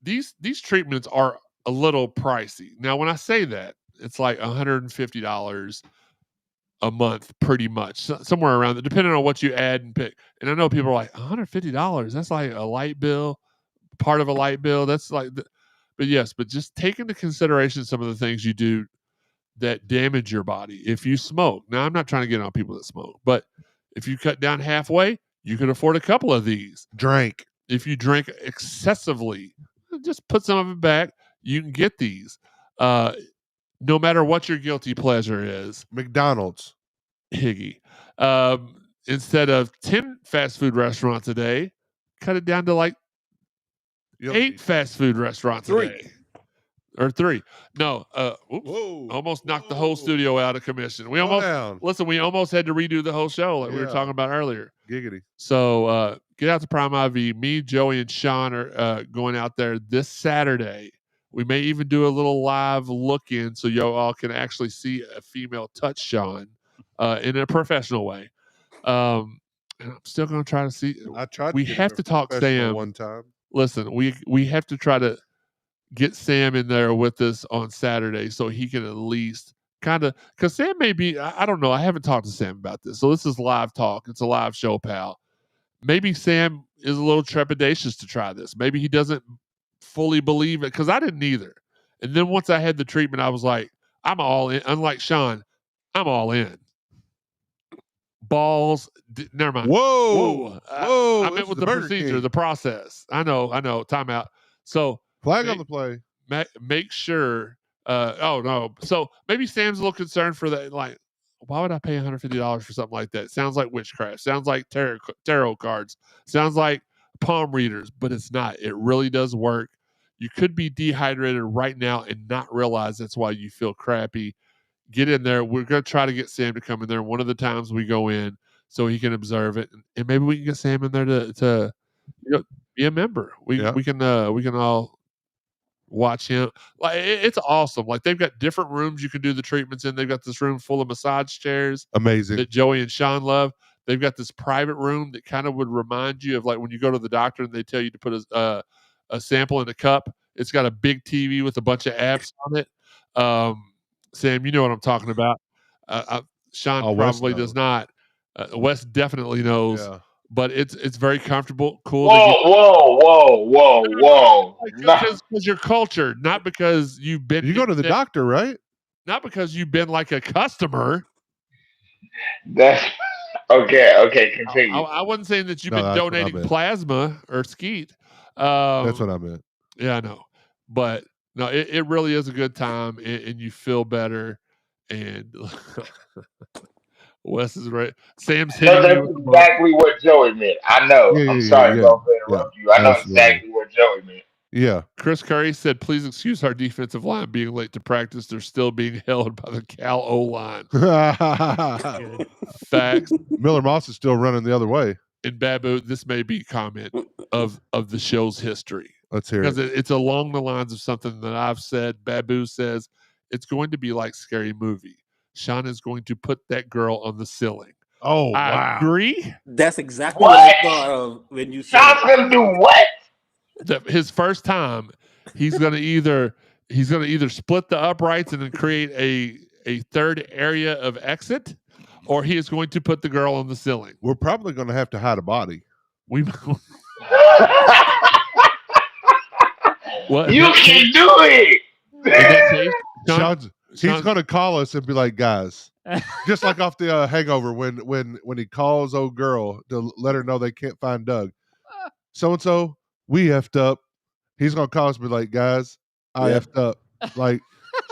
these treatments are a little pricey. Now, when I say that, it's like $150 a month, pretty much, somewhere around that, depending on what you add and pick. And I know people are like, $150. That's like a light bill, part of a light bill. That's like, but yes, but just take into consideration some of the things you do that damage your body. If you smoke, now I'm not trying to get on people that smoke, but if you cut down halfway, you can afford a couple of these. Drink. If you drink excessively, just put some of it back. You can get these. No matter what your guilty pleasure is. McDonald's. Higgy. Instead of 10 fast food restaurants a day, cut it down to like 8 fast food restaurants a day. Or 3. No, almost knocked the whole studio out of commission. We almost had to redo the whole show like we were talking about earlier. Giggity. So get out to Prime IV. Me, Joey, and Sean are going out there this Saturday. We may even do a little live look-in so y'all all can actually see a female touch Sean in a professional way. And I'm still going to try to see. I tried. We get have him to talk professional Sam. one time. Listen, we have to try to get Sam in there with us on Saturday so he can at least kind of, because Sam may be, I don't know. I haven't talked to Sam about this. So this is live talk. It's a live show, pal. Maybe Sam is a little trepidatious to try this. Maybe he doesn't fully believe it, because I didn't either. And then once I had the treatment, I was like, I'm all in. Unlike Sean, I'm all in. Balls. Never mind. Whoa. I This meant is with the the Burger procedure, King. the process. I know. Timeout. So Flag on the play. make sure. Oh no. So maybe Sam's a little concerned for that. Like, why would I pay $150 for something like that? Sounds like witchcraft. Sounds like tarot cards. Sounds like palm readers, but it's not. It really does work. You could be dehydrated right now and not realize that's why you feel crappy. Get in there. We're going to try to get Sam to come in there one of the times we go in so he can observe it. And maybe we can get Sam in there to be a member. We can all watch him. Like it's awesome. Like they've got different rooms you can do the treatments in. They've got this room full of massage chairs. Amazing. That Joey and Sean love. They've got this private room that kind of would remind you of like when you go to the doctor and they tell you to put a sample in a cup. It's got a big TV with a bunch of apps on it. Sam, you know what I'm talking about. Sean probably does not. Wes definitely knows. Yeah. But it's very comfortable, cool. Whoa. Because you're cultured, not because you've been. You go to the doctor, right? Not because you've been like a customer. That's okay. Continue. I wasn't saying that you've been donating plasma or skeet. That's what I meant. Yeah, I know. But no, it really is a good time, and you feel better. And Wes is right. Sam's hitting that's exactly what Joey meant. I know. I'm sorry, bro, to interrupt you. I know exactly what Joey meant. Yeah. Chris Curry said, please excuse our defensive line being late to practice. They're still being held by the Cal O-line. Facts. Miller Moss is still running the other way. And Babu, this may be comment of the show's history. Let's hear because it. It's along the lines of something that I've said. Babu says, it's going to be like Scary Movie. Sean is going to put that girl on the ceiling. Oh, I agree. That's exactly what I thought of when you said Sean's gonna do what? His first time, he's gonna either split the uprights and then create a third area of exit, or he is going to put the girl on the ceiling. We're probably going to have to hide a body. You can do it. He's going to call us and be like, guys, just like off the Hangover when he calls old girl to let her know they can't find Doug. So we effed up. He's going to call us and be like, guys, I effed up. Like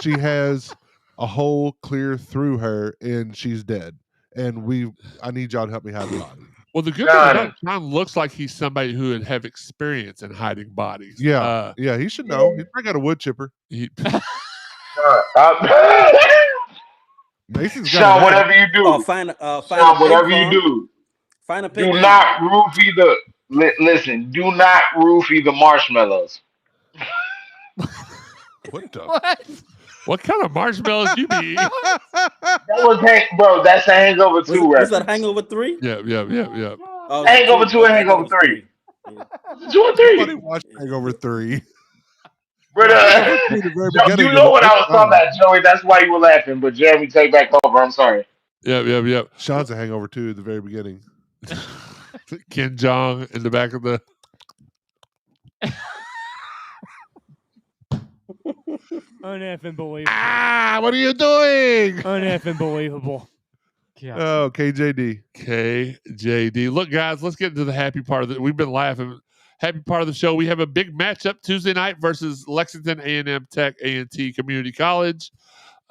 she has a hole clear through her and she's dead. And I need y'all to help me hide the body. Well, the good thing about Sean looks like he's somebody who would have experience in hiding bodies. Yeah. He should know. He's probably got a wood chipper. Mason's got Sean, whatever you do. Sean, whatever you do. Find a do not roofie the. Listen, do not roofie the marshmallows. What kind of marshmallows you be eating? That's a Hangover 2 reference. Was that Hangover 3? Yeah. Hangover 2 and Hangover 3. 2 and 3. Somebody watched Hangover 3. But you know what I was talking about, Joey. That's why you were laughing. But Jeremy, take back over. I'm sorry. Yep. Sean's a Hangover 2 at the very beginning. Ken Jong in the back of the. Uneffing believable. What are you doing? Uneffing believable. Oh, KJD. Look, guys, let's get into the happy part of it. We've been laughing. Happy part of the show. We have a big matchup Tuesday night versus Lexington A&M Tech A&T Community College.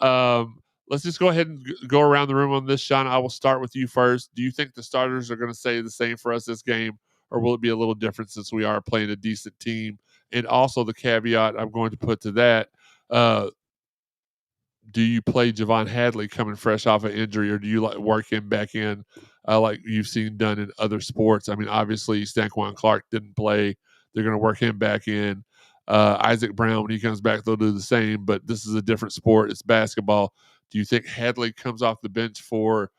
Let's just go ahead and go around the room on this, Sean. I will start with you first. Do you think the starters are going to say the same for us this game, or will it be a little different since we are playing a decent team? And also the caveat I'm going to put to that, do you play Javon Hadley coming fresh off an injury, or do you work him back in like you've seen done in other sports? I mean, obviously, Stanquan Clark didn't play. They're going to work him back in. Isaac Brown, when he comes back, they'll do the same, but this is a different sport. It's basketball. Do you think Hadley comes off the bench for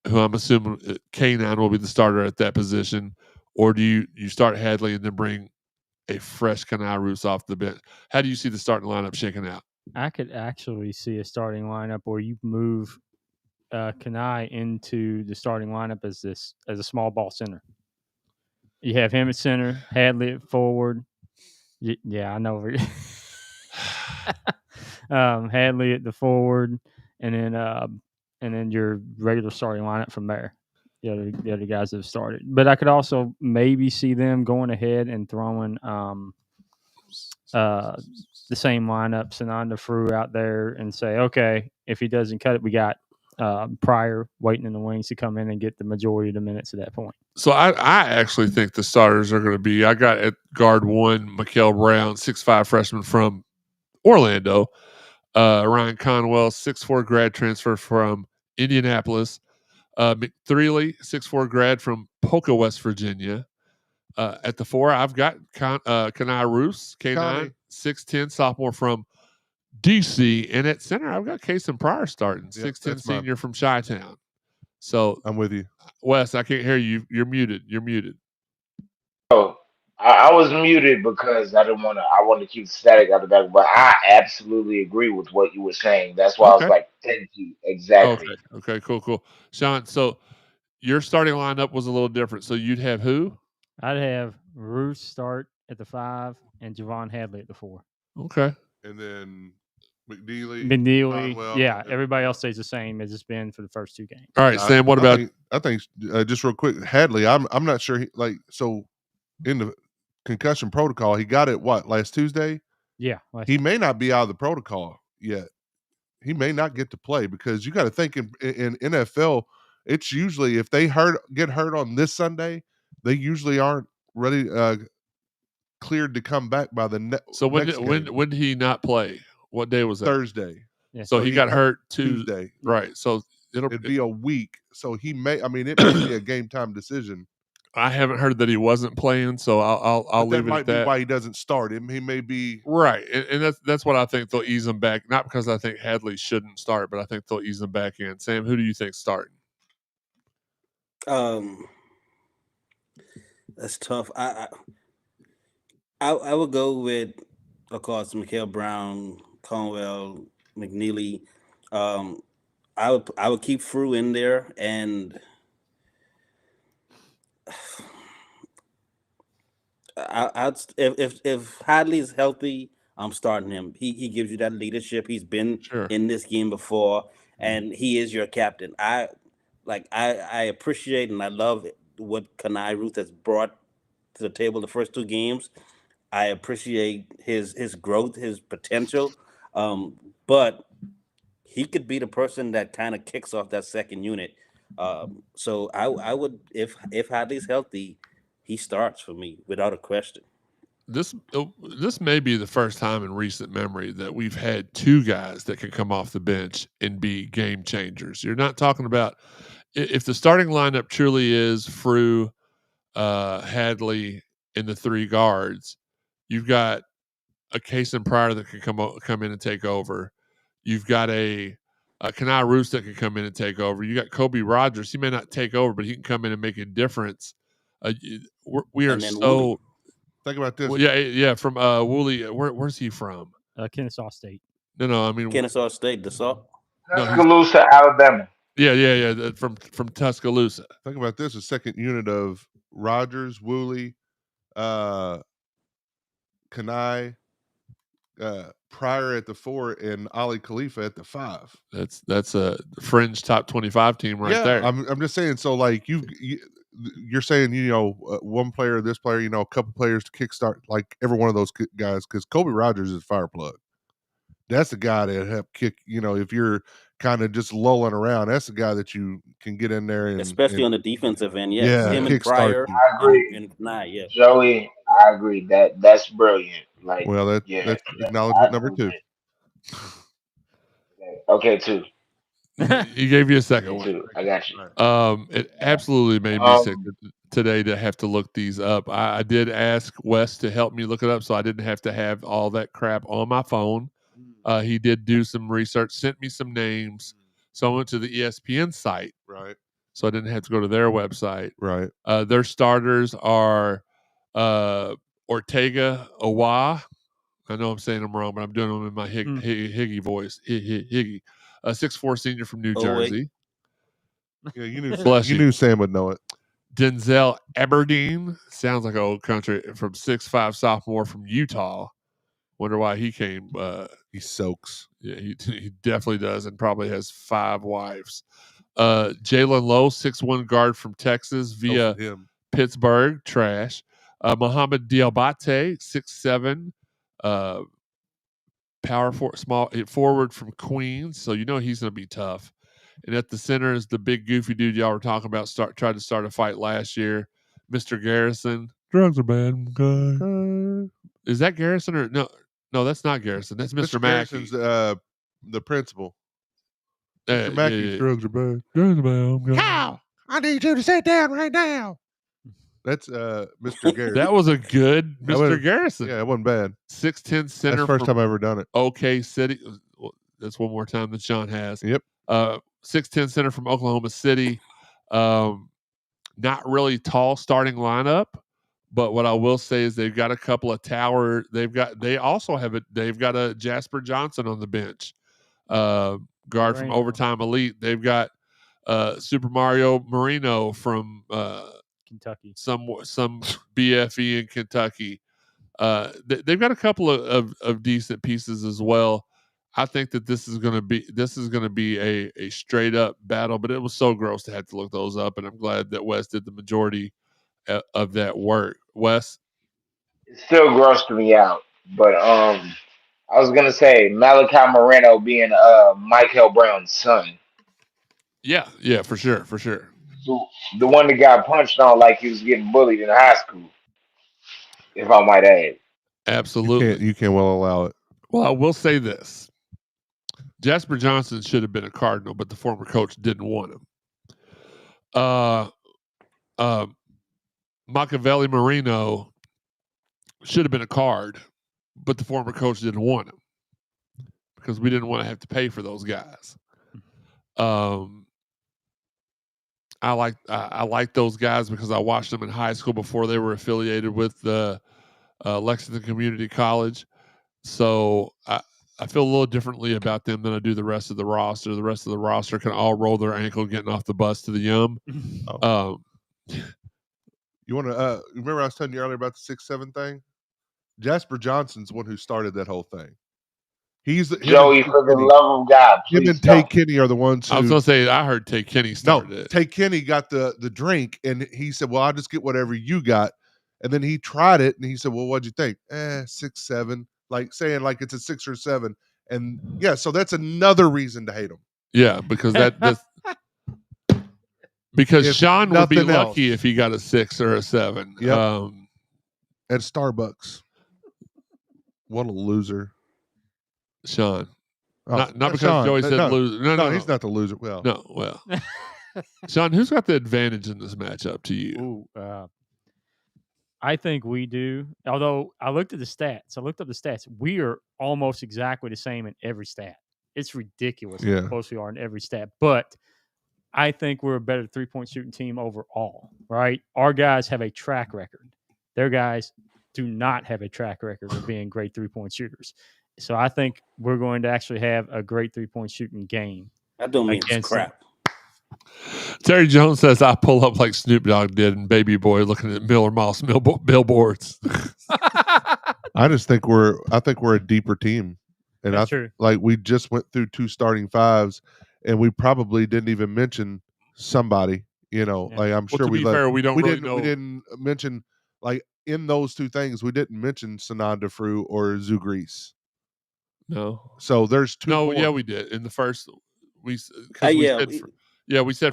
who I'm assuming K9 will be the starter at that position, or do you start Hadley and then bring a fresh Kanai Roos off the bench? How do you see the starting lineup shaking out? I could actually see a starting lineup where you move Kanai into the starting lineup as a small ball center. You have him at center, Hadley at forward. Yeah, I know. Hadley at the forward, and then your regular starting lineup from there. The other guys that have started, but I could also maybe see them going ahead and throwing the same lineup, Sananda Frew out there, and say, okay, if he doesn't cut it, we got Pryor waiting in the wings to come in and get the majority of the minutes at that point. So I actually think the starters are going to be, I got at guard 1, Mikael Brown, 6'5" freshman from Orlando. Ryan Conwell, 6'4" grad transfer from Indianapolis. McThreely, 6'4" grad from Polka, West Virginia. At the 4, I've got Kanai Roos, K9, 6'10", sophomore from DC. And at center, I've got Kason Pryor starting, 6'10", senior from Chi-Town. So I'm with you. Wes, I can't hear you. You're muted. Oh, I was muted because I didn't want to. I wanted to keep the static out the back, but I absolutely agree with what you were saying. That's why I was Okay. like, thank you. Exactly. Okay, cool. Sean, so your starting lineup was a little different. So you'd have who? I'd have Roos start at the 5 and Javon Hadley at the 4. Okay. And then McNeely. McNeely, yeah. Everybody else stays the same as it's been for the first 2 games. All right, Sam. What about? I think just real quick, Hadley. I'm not sure. So in the concussion protocol, he got it last Tuesday. Yeah, he may not be out of the protocol yet. He may not get to play because you got to think in NFL, it's usually if they get hurt on this Sunday, they usually aren't ready cleared to come back by the next. So when did he not play? What day was that? Thursday. Yeah. So he got hurt Tuesday. Right. So it'd be a week. So he may. I mean, it may be a game time decision. I haven't heard that he wasn't playing, so I'll leave it at that. That might be why he doesn't start him. He may be right, and that's what I think they'll ease him back. Not because I think Hadley shouldn't start, but I think they'll ease him back in. Sam, who do you think starting? That's tough. I would go with, of course, Mikael Brown, Conwell, McNeely. I would keep Frew in there, and if Hadley's healthy, I'm starting him. He gives you that leadership. He's been in this game before, and he is your captain. I appreciate and I love what Kanai Roos has brought to the table the first 2 games. I appreciate his growth, his potential, but he could be the person that kind of kicks off that second unit. So I would, if Hadley's healthy, he starts for me without a question. This may be the first time in recent memory that we've had 2 guys that can come off the bench and be game changers. You're not talking about if the starting lineup truly is Frew, Hadley, and the 3 guards. You've got a Kason Pryor that can come in and take over. You've got a Kanai Roos that can come in and take over. You got Kobe Rogers. He may not take over, but he can come in and make a difference. We are so. Woolley. Think about this. Well, yeah. From Woolley, where's he from? Kennesaw State. No. I mean Kennesaw State. Tuscaloosa, Alabama. Yeah. From Tuscaloosa. Think about this: a second unit of Rogers, Woolley, Kanai, Pryor at the 4, and Ali Khalifa at the 5. That's a fringe top 25 team right there. I'm just saying. So like you're saying, one player, this player, a couple players to kickstart like every one of those guys, because Kobe Rogers is a fire plug. That's the guy that help kick. If you're kind of just lulling around, that's the guy that you can get in there, especially on the defensive end. Him and Pryor. I agree. And Kanai, yeah. Joey, I agree. That's brilliant. Like, that's acknowledgement number 2. Okay, 2. He gave you a second one. 2. I got you. It absolutely made me sick today to have to look these up. I did ask Wes to help me look it up, so I didn't have to have all that crap on my phone. He did do some research, sent me some names. So I went to the ESPN site. Right. so I didn't have to go to their website. Right. Their starters are Ortega Awa. I know I'm saying them wrong, but I'm doing them in my Higgy voice. Higgy, a 6'4" senior from New Jersey. Yeah, you knew Bless you you. knew Sam would know it. Denzel Aberdeen, sounds like an old country, from 6'5" sophomore from Utah. Wonder why he came. He soaks. Yeah, he definitely does, and probably has 5 wives. Jalen Lowe, 6'1" guard from Texas via him. Pittsburgh, trash. Mohamed Diabate, 6'7", small forward from Queens, so you know he's going to be tough. And at the center is the big goofy dude y'all were talking about. Tried to start a fight last year, Mr. Garrison. Drugs are bad. Okay. Is that Garrison or no? No, that's not Garrison. That's Mr. Mackey. Garrison's the principal. Mr. Mr. Mackey's drugs are bad. Drugs are bad. Okay. Kyle, I need you to sit down right now. That's Mr. Garrison. That was a good Mr. Garrison. Yeah, it wasn't bad. 6'10" center. That's the first time I've ever done it. OK City. That's one more time than Sean has. Yep. 6'10" center from Oklahoma City. Not really tall starting lineup, but what I will say is they've got a couple of tower. They also have they've got a Jasper Johnson on the bench, guard from Overtime Elite. They've got Super Mario Marino from Kentucky, some BFE in Kentucky. They've got a couple of decent pieces as well. I think that this is going to be a straight up battle, but it was so gross to have to look those up, and I'm glad that Wes did the majority of that work. Wes, It still grossed me out, but I was gonna say Malachi Moreno being Michael Brown's son. Yeah, for sure. The one that got punched on like he was getting bullied in high school, if I might add. Absolutely. You can't well allow it. Well, I will say this. Jasper Johnson should have been a Cardinal, but the former coach didn't want him. Machiavelli Marino should have been a Card, but the former coach didn't want him because we didn't want to have to pay for those guys. I like those guys because I watched them in high school before they were affiliated with the Lexington Community College. So I feel a little differently about them than I do the rest of the roster. The rest of the roster can all roll their ankle getting off the bus to the Yum. You want to remember I was telling you earlier about the 6'7" thing? Jasper Johnson's the one who started that whole thing. He's Joey, for the love of God, please him and Tay Kenny are the ones who. I was going to say, I heard Tay Kenny started it. Tay Kenny got the drink, and he said, well, I'll just get whatever you got. And then he tried it, and he said, well, what'd you think? 6'7", like saying like it's a 6 or 7. And yeah, so that's another reason to hate him. Yeah, because because Sean would be lucky if he got a 6 or a 7. Yep. At Starbucks. What a loser. Sean. Oh, not because Sean. Joey said loser. No, he's not the loser. Well. No, well. Sean, who's got the advantage in this matchup to you? I think we do. Although I looked at the stats. I looked up the stats. We are almost exactly the same in every stat. It's ridiculous how close we are in every stat. But I think we're a better three-point shooting team overall, right? Our guys have a track record. Their guys do not have a track record of being great three-point shooters. So I think we're going to actually have a great three-point shooting game. That don't mean it's crap. Terry Jones says I pull up like Snoop Dogg did in Baby Boy looking at Miller Moss billboards. I think we're a deeper team. And That's true. Like we just went through 2 starting fives, and we probably didn't even mention somebody, like I'm sure to be fair, we didn't mention, like, in those 2 things, we didn't mention Sananda Fru or Zugrease. No. So there's 2 No, more. yeah, we did. In the first we said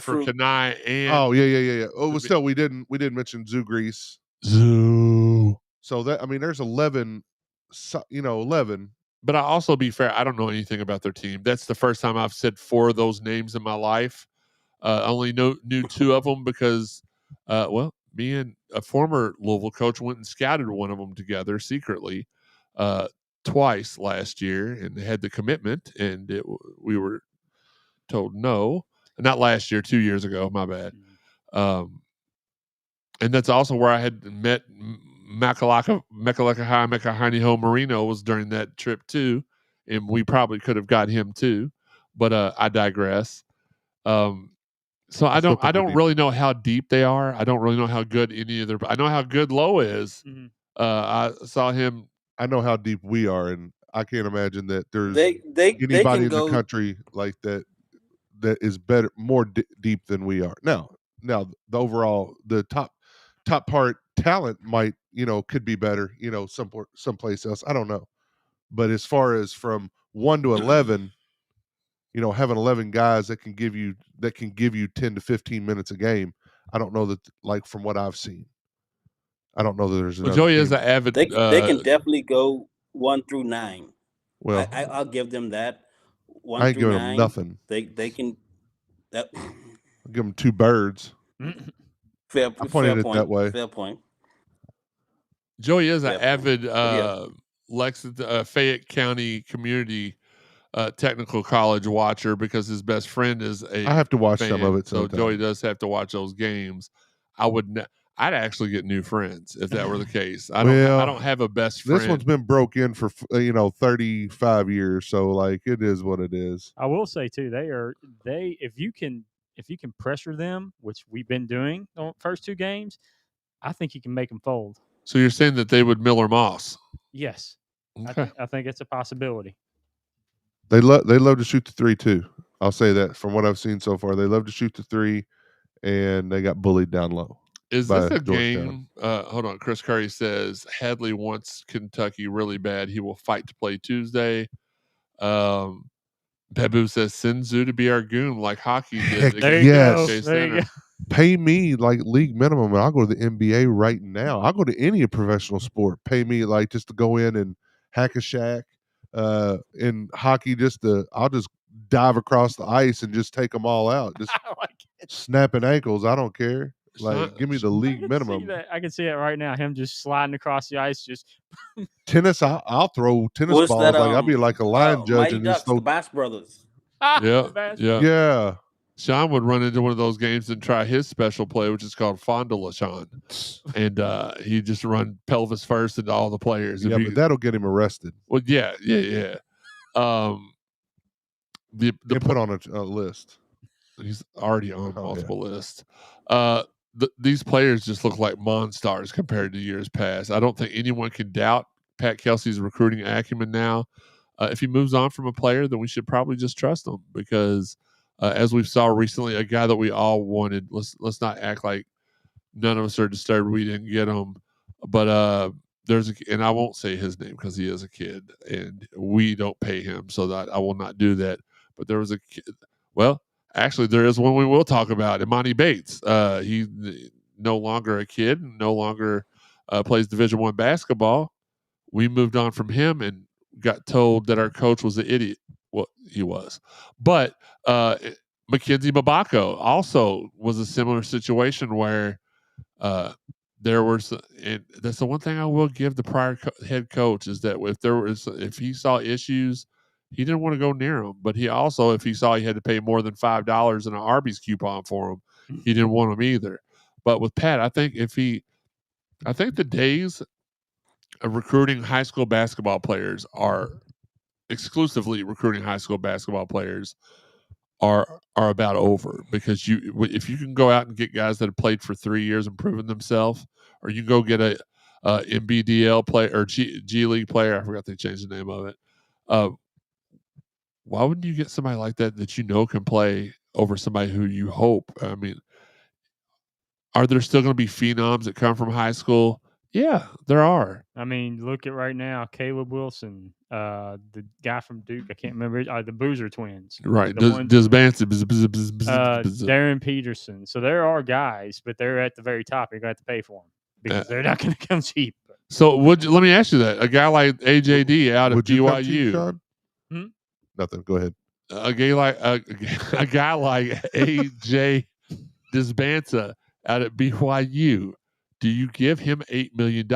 for Kanai and yeah. Oh, well, still we didn't mention Zugrease. Zoo. So that, I mean, there's 11. 11. But I also, be fair, I don't know anything about their team. That's the first time I've said 4 of those names in my life. I only knew 2 of them because, me and a former Louisville coach went and scouted one of them together secretly twice last year and had the commitment, and we were told no. Not last year, 2 years ago. My bad. And that's also where I had met Makalaka Haniho Marino was during that trip too, and we probably could have got him too, but I digress. So I don't really know how deep they are. I don't really know how good any of their. I know how good Lowe is. I saw him. I know how deep we are, and I can't imagine that there's They anybody can in go. the country like that is better, more deep than we are. Now the overall, the top part talent might, could be better, someplace else. I don't know, but as far as from 1 to 11, having 11 guys that can give you 10 to 15 minutes a game, I don't know that, like, from what I've seen, I don't know that there's Well, another Joey is team. an avid. They can definitely go 1 through 9. Well, I'll give them that. 1 I ain't through giving 9. them nothing. They can. That, I'll give them 2 birds. fair I pointed it point. that way. Fair point. Joey is an Fair point. avid Lexington, Fayette County community technical college watcher because his best friend is a. I have to watch fan, some of it. so sometime. Joey does have to watch those games. I'd actually get new friends if that were the case. I don't have a best friend. This one's been broke in for 35 years, so like it is what it is. I will say too, if you can pressure them, which we've been doing on first 2 games, I think you can make them fold. So you're saying that they would Miller Moss? Yes, okay. I think it's a possibility. They love to shoot the 3 too. I'll say that from what I've seen so far, they love to shoot the 3, and they got bullied down low. Is this a game? Hold on. Chris Curry says Hadley wants Kentucky really bad. He will fight to play Tuesday. Babu says send Zoo to be our goon like hockey did. There you go. There you go. Pay me like league minimum, and I'll go to the NBA right now. I'll go to any professional sport. Pay me like just to go in and hack a shack. In hockey, I'll just dive across the ice and just take them all out. Just snapping ankles. I don't care. Like, give me the league minimum. I can see it right now. Him just sliding across the ice. Just tennis. I'll throw tennis What's balls. that, I'll be like a line judge Mighty and Ducks, just throw. the Bass Brothers. Yeah. Sean would run into one of those games and try his special play, which is called Fondula Sean. And he just run pelvis first into all the players. Yeah, but that'll get him arrested. Well, yeah. Put on a list. He's already on multiple lists. These players just look like monsters compared to years past. I don't think anyone can doubt Pat Kelsey's recruiting acumen now. If he moves on from a player, then we should probably just trust him because as we saw recently, a guy that we all wanted, let's not act like none of us are disturbed we didn't get him. But and I won't say his name because he is a kid and we don't pay him, so that I will not do that. But there was a kid. Well, actually, there is one we will talk about. Imani Bates. He's no longer a kid, no longer plays Division I basketball. We moved on from him and got told that our coach was an idiot. Well, he was. But Mackenzie Mabako also was a similar situation where there was, and that's the one thing I will give the prior head coach is that if he saw issues, he didn't want to go near him. But he also, if he saw he had to pay more than $5 in an Arby's coupon for him, he didn't want him either. But with Pat, I think the days of recruiting high school basketball players are exclusively recruiting high school basketball players are about over, because if you can go out and get guys that have played for 3 years and proven themselves, or you can go get a MBDL player or G League player. I forgot they changed the name of it. Why wouldn't you get somebody like that can play over somebody who you hope? I mean, are there still going to be phenoms that come from high school? Yeah, there are. I mean, look at right now, Caleb Wilson, the guy from Duke. I can't remember the Boozer twins. Right, Darren Peterson. So there are guys, but they're at the very top. You're going to have to pay for them because they're not going to come cheap. So let me ask you that: a guy like AJD out of BYU. Nothing. Go ahead. A guy like AJ Disbanza out at BYU. Do you give him $8 million,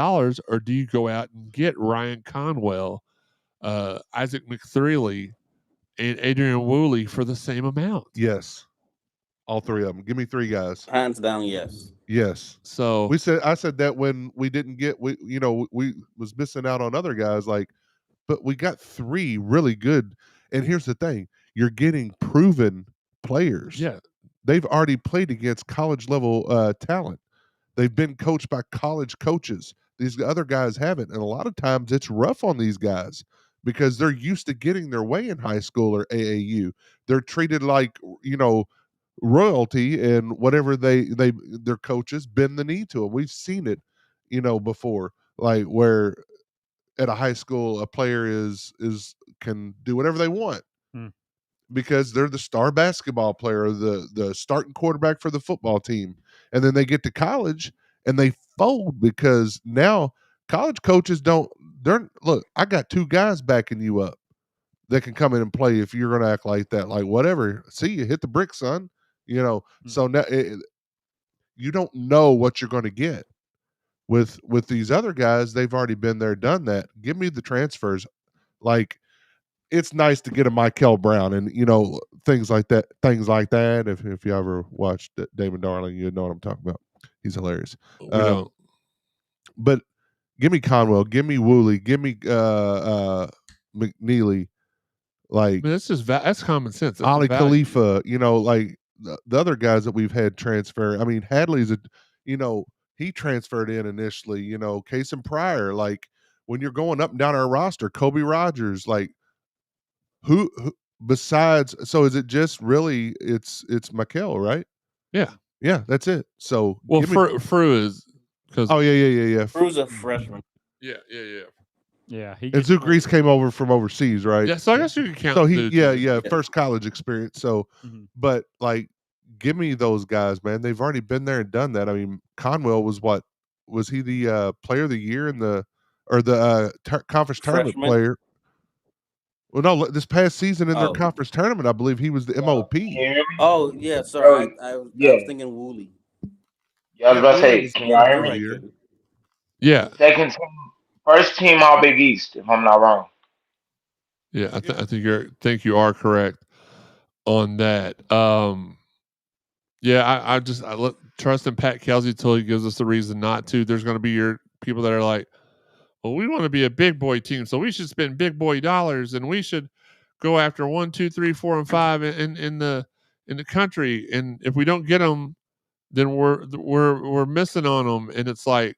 or do you go out and get Ryan Conwell, Isaac McThreely, and Adrian Woolley for the same amount? Yes. All three of them. Give me three guys. Hands down, yes. Yes. So I said that when we didn't get we was missing out on other guys, like, but we got three really good. And here's the thing: you're getting proven players. yeah, They've already played against college level talent. They've been coached by college coaches. These other guys haven't, and a lot of times it's rough on these guys because they're used to getting their way in high school or AAU. They're treated like royalty, and whatever their coaches bend the knee to them. We've seen it, before, like where at a high school a player can do whatever they want because they're the star basketball player, the starting quarterback for the football team, and then they get to college and they fold because now college coaches look. I got two guys backing you up that can come in and play if you're going to act like that. Like, whatever. See, you hit the brick, son. So now you don't know what you're going to get with these other guys. They've already been there, done that. Give me the transfers. Like, it's nice to get a Michael Brown and things like that. If you ever watched Damon Darling, you know what I'm talking about. He's hilarious. we don't. But give me Conwell, give me Woolley, give me McNeely. Like, I mean, that's common sense. That's Ali the value. Khalifa, like the other guys that we've had transfer. I mean, Hadley's he transferred in initially, Case and Pryor. Like, when you're going up and down our roster, Kobe Rogers, like who besides, so is it just really it's Mikel, right? Yeah. Yeah, that's it. So Fru is because yeah. Fru's a freshman. yeah. Yeah, And Zook Reese came over from overseas, right? Yeah, so I guess you can count. So Dude. first college experience. So, but like, give me those guys, man. They've already been there and done that. I mean, Conwell was he the player of the year in the conference tournament Freshman? player? Well, no, this past season in their conference tournament, I believe he was the MOP. Can you hear me? Oh, yeah, sorry. I was thinking Woolley. Yeah, I was about to Woolley say, was can y'all hear player of me? the year. Yeah. Second team, first team All Big East, if I'm not wrong. Yeah, I think you are correct on that. Yeah, I trust in Pat Kelsey until he gives us a reason not to. There's going to be your people that are like, well, we want to be a big boy team, so we should spend big boy dollars, and we should go after 1, 2, 3, 4, and 5 in the country. And if we don't get them, then we're missing on them. And it's like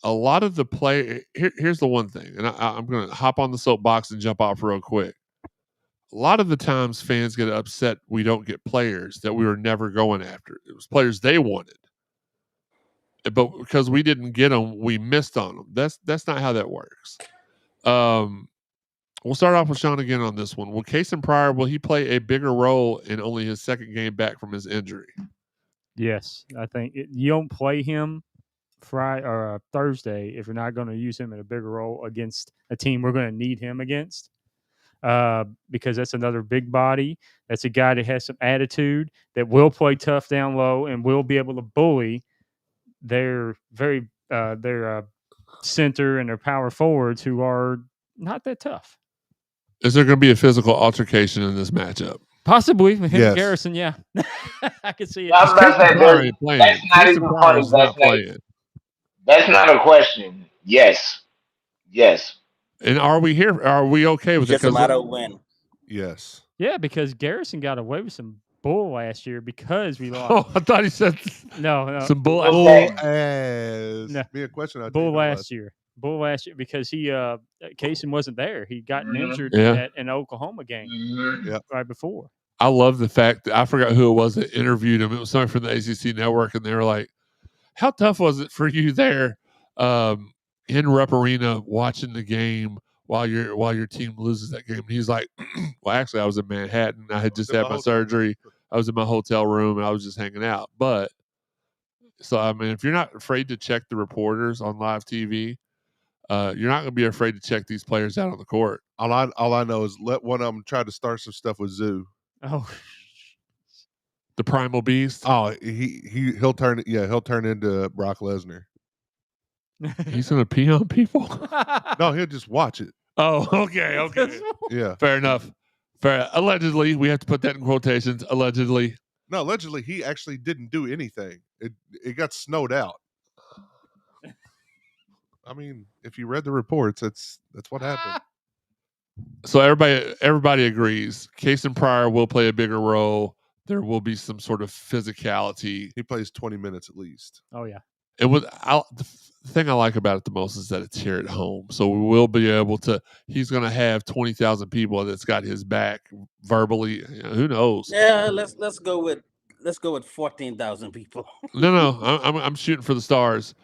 a lot of the play. Here's the one thing, and I'm going to hop on the soapbox and jump off real quick. A lot of the times fans get upset we don't get players that we were never going after. It was players they wanted. But because we didn't get them, we missed on them. That's not how that works. We'll start off with Sean again on this one. Will Case and Pryor, will he play a bigger role in only his second game back from his injury? Yes, I think you don't play him Friday or Thursday if you're not going to use him in a bigger role against a team we're going to need him against. Because that's another big body. That's a guy that has some attitude, that will play tough down low and will be able to bully their center and their power forwards who are not that tough. Is there going to be a physical altercation in this matchup? Possibly with him Yes. and Garrison, yeah. I can see it. I was about to say, that's not even funny. That's not a question. Yes. And are we here? Are we okay with Just it? a matter of when. Yes. Yeah, because Garrison got away with some bull last year because we lost. Oh, I thought he said no. some bull. No. Be a question. Bull last year because he Kaysen wasn't there. He'd gotten injured in an Oklahoma game right before. I love the fact that I forgot who it was that interviewed him. It was somebody from the ACC network, and they were like, "How tough was it for you there in Rupp Arena watching the game while your team loses that game?" And he's like, "Well, actually, I was in Manhattan. I had just had my surgery. I was in my hotel room, and I was just hanging out." But so, I mean, if you're not afraid to check the reporters on live TV, you're not going to be afraid to check these players out on the court. All I know is let one of them try to start some stuff with Zoo. Oh, the Primal Beast. Oh, he'll turn into Brock Lesnar. He's going to pee on people. No, he'll just watch it. Oh, okay. Yeah, fair enough. Allegedly, we have to put that in quotations. Allegedly. No, allegedly he actually didn't do anything. It got snowed out. I mean, if you read the reports, that's what happened. So everybody agrees. Cason Pryor will play a bigger role. There will be some sort of physicality. He plays 20 minutes at least. Oh yeah. It was the thing I like about it the most is that it's here at home. So we will be able to. He's going to have 20,000 people that's got his back verbally. Who knows? Yeah, let's go with 14,000 people. No, I'm shooting for the stars.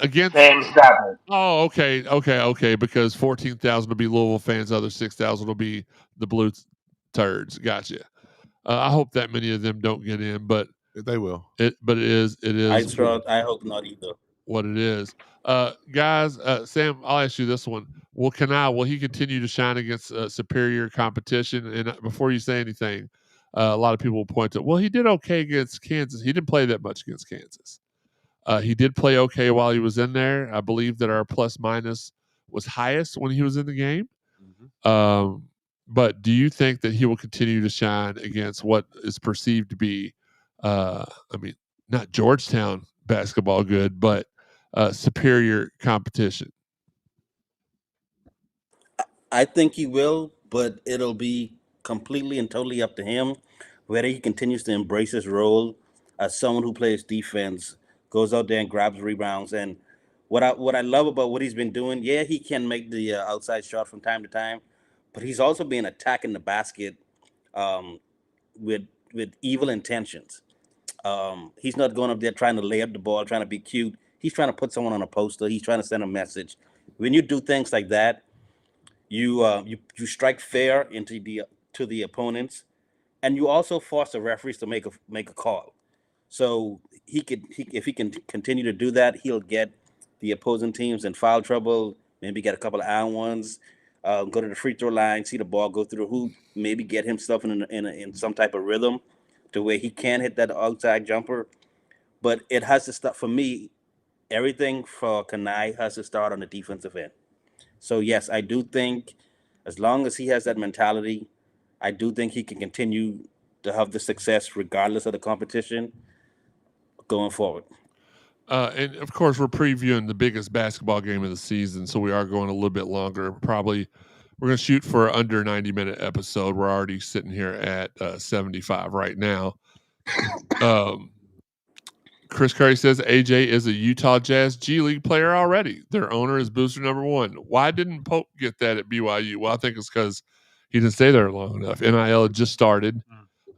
Against. Sam, stop it. Oh, okay. Because 14,000 will be Louisville fans, the other 6,000 will be the blue turds. Gotcha. I hope that many of them don't get in, but they will. It is. I hope not either. What it is, guys. Sam, I'll ask you this one. Will he continue to shine against superior competition? And before you say anything, a lot of people will point to, well, he did okay against Kansas. He didn't play that much against Kansas. He did play okay while he was in there. I believe that our plus minus was highest when he was in the game. Mm-hmm. But do you think that he will continue to shine against what is perceived to be, not Georgetown basketball good, but superior competition? I think he will, but it'll be completely and totally up to him whether he continues to embrace his role as someone who plays defense, goes out there and grabs rebounds. And what I love about what he's been doing, yeah, he can make the outside shot from time to time, but he's also been attacking the basket with evil intentions. He's not going up there trying to lay up the ball, trying to be cute. He's trying to put someone on a poster. He's trying to send a message. When you do things like that, you strike fair to the opponents, and you also force the referees to make a call. So if he can continue to do that, he'll get the opposing teams in foul trouble. Maybe get a couple of iron ones. Go to the free throw line, see the ball go through the hoop. Maybe get himself in some type of rhythm to where he can hit that outside jumper. But it has to start, for me, everything for Kanai has to start on the defensive end. So, yes, I do think as long as he has that mentality, I do think he can continue to have the success regardless of the competition going forward. And, of course, we're previewing the biggest basketball game of the season, so we are going a little bit longer. Probably we're going to shoot for an under 90-minute episode. We're already sitting here at 75 right now. Chris Curry says AJ is a Utah Jazz G League player already. Their owner is booster number 1. Why didn't Pope get that at BYU? Well, I think it's because he didn't stay there long enough. NIL had just started.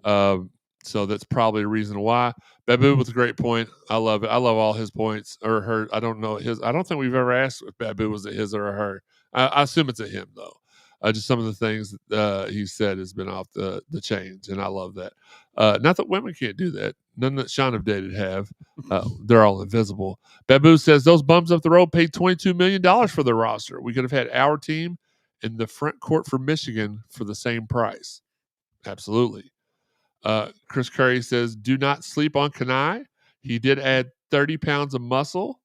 So that's probably a reason why. Babu with a great point. I love it. I love all his points or her. I don't know his. I don't think we've ever asked if Babu was a his or a her. I assume it's a him though. Just some of the things he said has been off the chains, and I love that. Not that women can't do that. None that Sean have dated have. They're all invisible. Babu says those bums up the road paid $22 million for their roster. We could have had our team in the front court for Michigan for the same price. Absolutely. Chris Curry says, do not sleep on Kanai. He did add 30 pounds of muscle.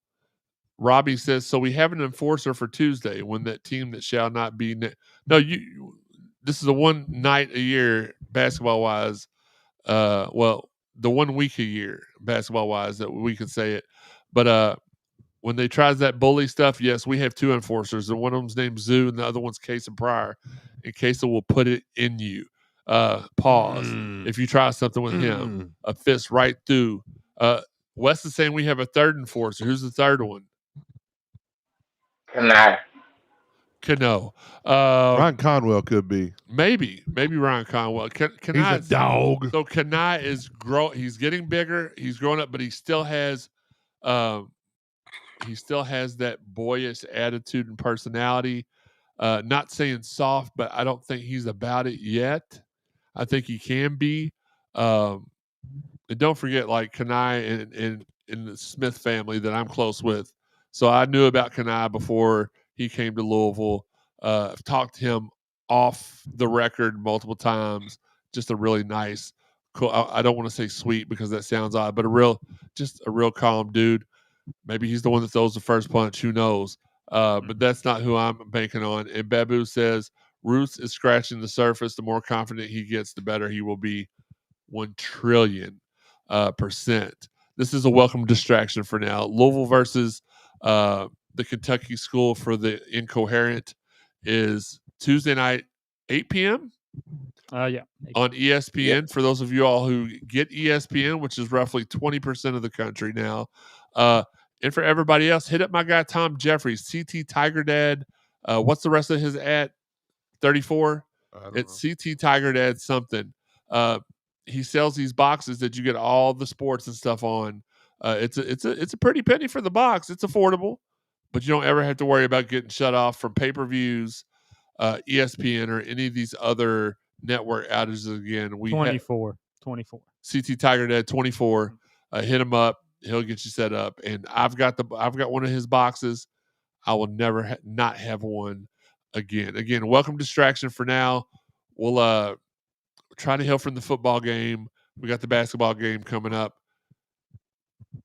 Robbie says, so we have an enforcer for Tuesday when that team that shall not be. This is a one night a year basketball wise. The 1 week a year basketball wise that we can say it. But when they tries that bully stuff, yes, we have 2 enforcers, and one of them's named Zoo, and the other one's Cason Pryor. And Cason will put it in you. Pause. If you try something with him, a fist right through. Wes is saying we have a third enforcer. Who's the third one? Cano. Ryan Conwell could be. Maybe Ryan Conwell. He's a dog. So Kanai is he's getting bigger. He's growing up, but he still has that boyish attitude and personality. Not saying soft, but I don't think he's about it yet. I think he can be. And don't forget, like Kanai and the Smith family that I'm close with. So I knew about Kanai before he came to Louisville. I've talked to him off the record multiple times. Just a really nice, cool. I don't want to say sweet because that sounds odd, but a real calm dude. Maybe he's the one that throws the first punch. Who knows? But that's not who I'm banking on. And Babu says Ruth is scratching the surface. The more confident he gets, the better he will be. 1 trillion percent. This is a welcome distraction for now. Louisville versus the Kentucky School for the Incoherent is Tuesday night, 8 p.m. Yeah. on ESPN. For those of you all who get ESPN, which is roughly 20% of the country now. And for everybody else, hit up my guy Tom Jeffries, CT Tiger Dad. What's the rest of his at? 34? It's CT Tiger Dad something. He sells these boxes that you get all the sports and stuff on. It's a pretty penny for the box. It's affordable, but you don't ever have to worry about getting shut off from pay-per-views, ESPN, or any of these other network outages again. 24. CT Tiger Dad 24. Hit him up. He'll get you set up. And I've got one of his boxes. I will never not have one again. Again, welcome distraction for now. We'll try to heal from the football game. We got the basketball game coming up.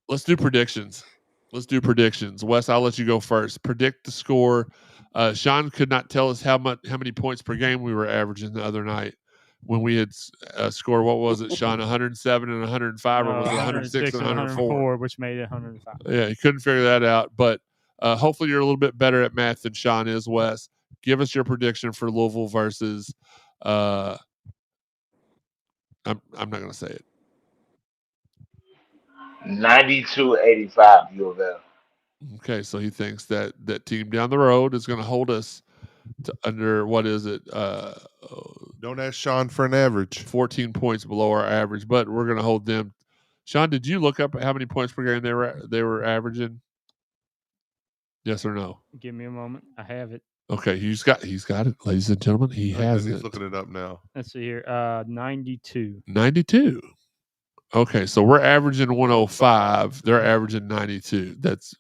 Let's do predictions. Wes, I'll let you go first. Predict the score. Sean could not tell us how many points per game we were averaging the other night when we had scored. What was it, Sean? 107 and 105, or was it 106 and 104? Which made it 105. Yeah, he couldn't figure that out. But hopefully you're a little bit better at math than Sean is, Wes. Give us your prediction for Louisville versus I'm not going to say it. 92-85 U of L. Okay, so he thinks that team down the road is going to hold us to under, what is it? Don't ask Sean for an average. 14 points below our average, but we're going to hold them. Sean, did you look up how many points per game they were averaging? Yes or no? Give me a moment. I have it. Okay, he's got it, ladies and gentlemen. He has it. He's looking it up now. Let's see here. 92. 92. Okay, so we're averaging 105. They're averaging 92. That's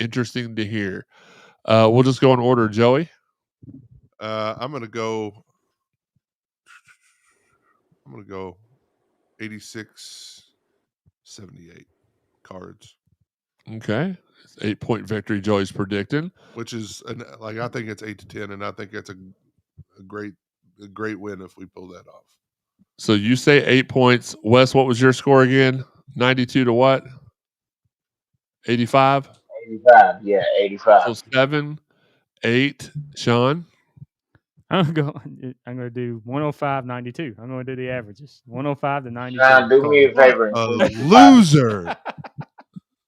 interesting to hear. We'll just go in order. Joey? I'm gonna go 86-78 Cards. Okay. 8-point victory Joey's predicting. Which is I think it's 8-10, and I think that's a great win if we pull that off. So you say 8 points. Wes, what was your score again? 92 to what? 85? 85, yeah, 85. So 7, 8. Sean? I'm gonna do 105-92. I'm gonna do the averages. 105 to 92. Sean, do me a favor. A loser.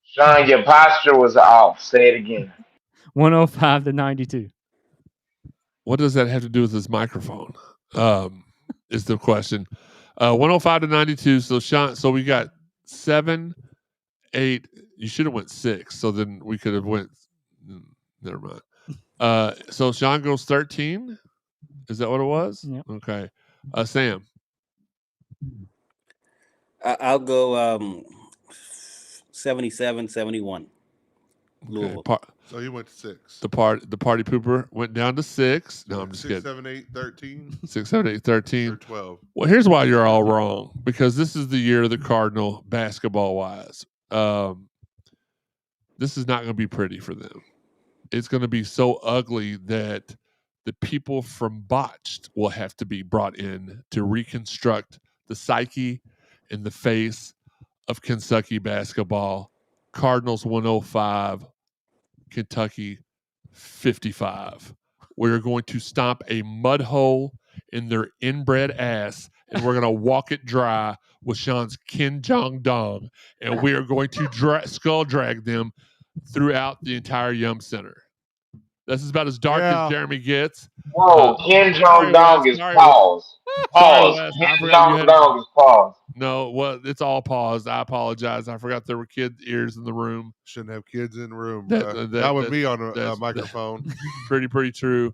Sean, your posture was off. Say it again. 105 to 92. What does that have to do with this microphone? Is the question. 105 to 92. So Sean, so we got 7, 8. You should have went 6. So then we could have went. Never mind. So Sean goes 13. Is that what it was? Yep. Okay. Sam. I'll go 77-71. Louisville. So he went to 6. The party pooper went down to 6. No, I'm just 6, kidding. 7, 8, 13. 6, 7, 8, 13. Or 12. Well, here's why you're all wrong. Because this is the year of the Cardinal basketball-wise. This is not going to be pretty for them. It's going to be so ugly that the people from Botched will have to be brought in to reconstruct the psyche and the face of Kentucky basketball. Cardinals 105, Kentucky 55. We're going to stomp a mud hole in their inbred ass, and we're going to walk it dry with Sean's Kin Jong Dong, and we are going to skull drag them throughout the entire Yum Center. This is about as dark as Jeremy gets. Whoa, Kin Jong Dong is pause. Pause. Kin Jong Dong is pause. No, well, it's all paused. I apologize. I forgot there were kids' ears in the room. Shouldn't have kids in the room. That with me on a microphone. Pretty true.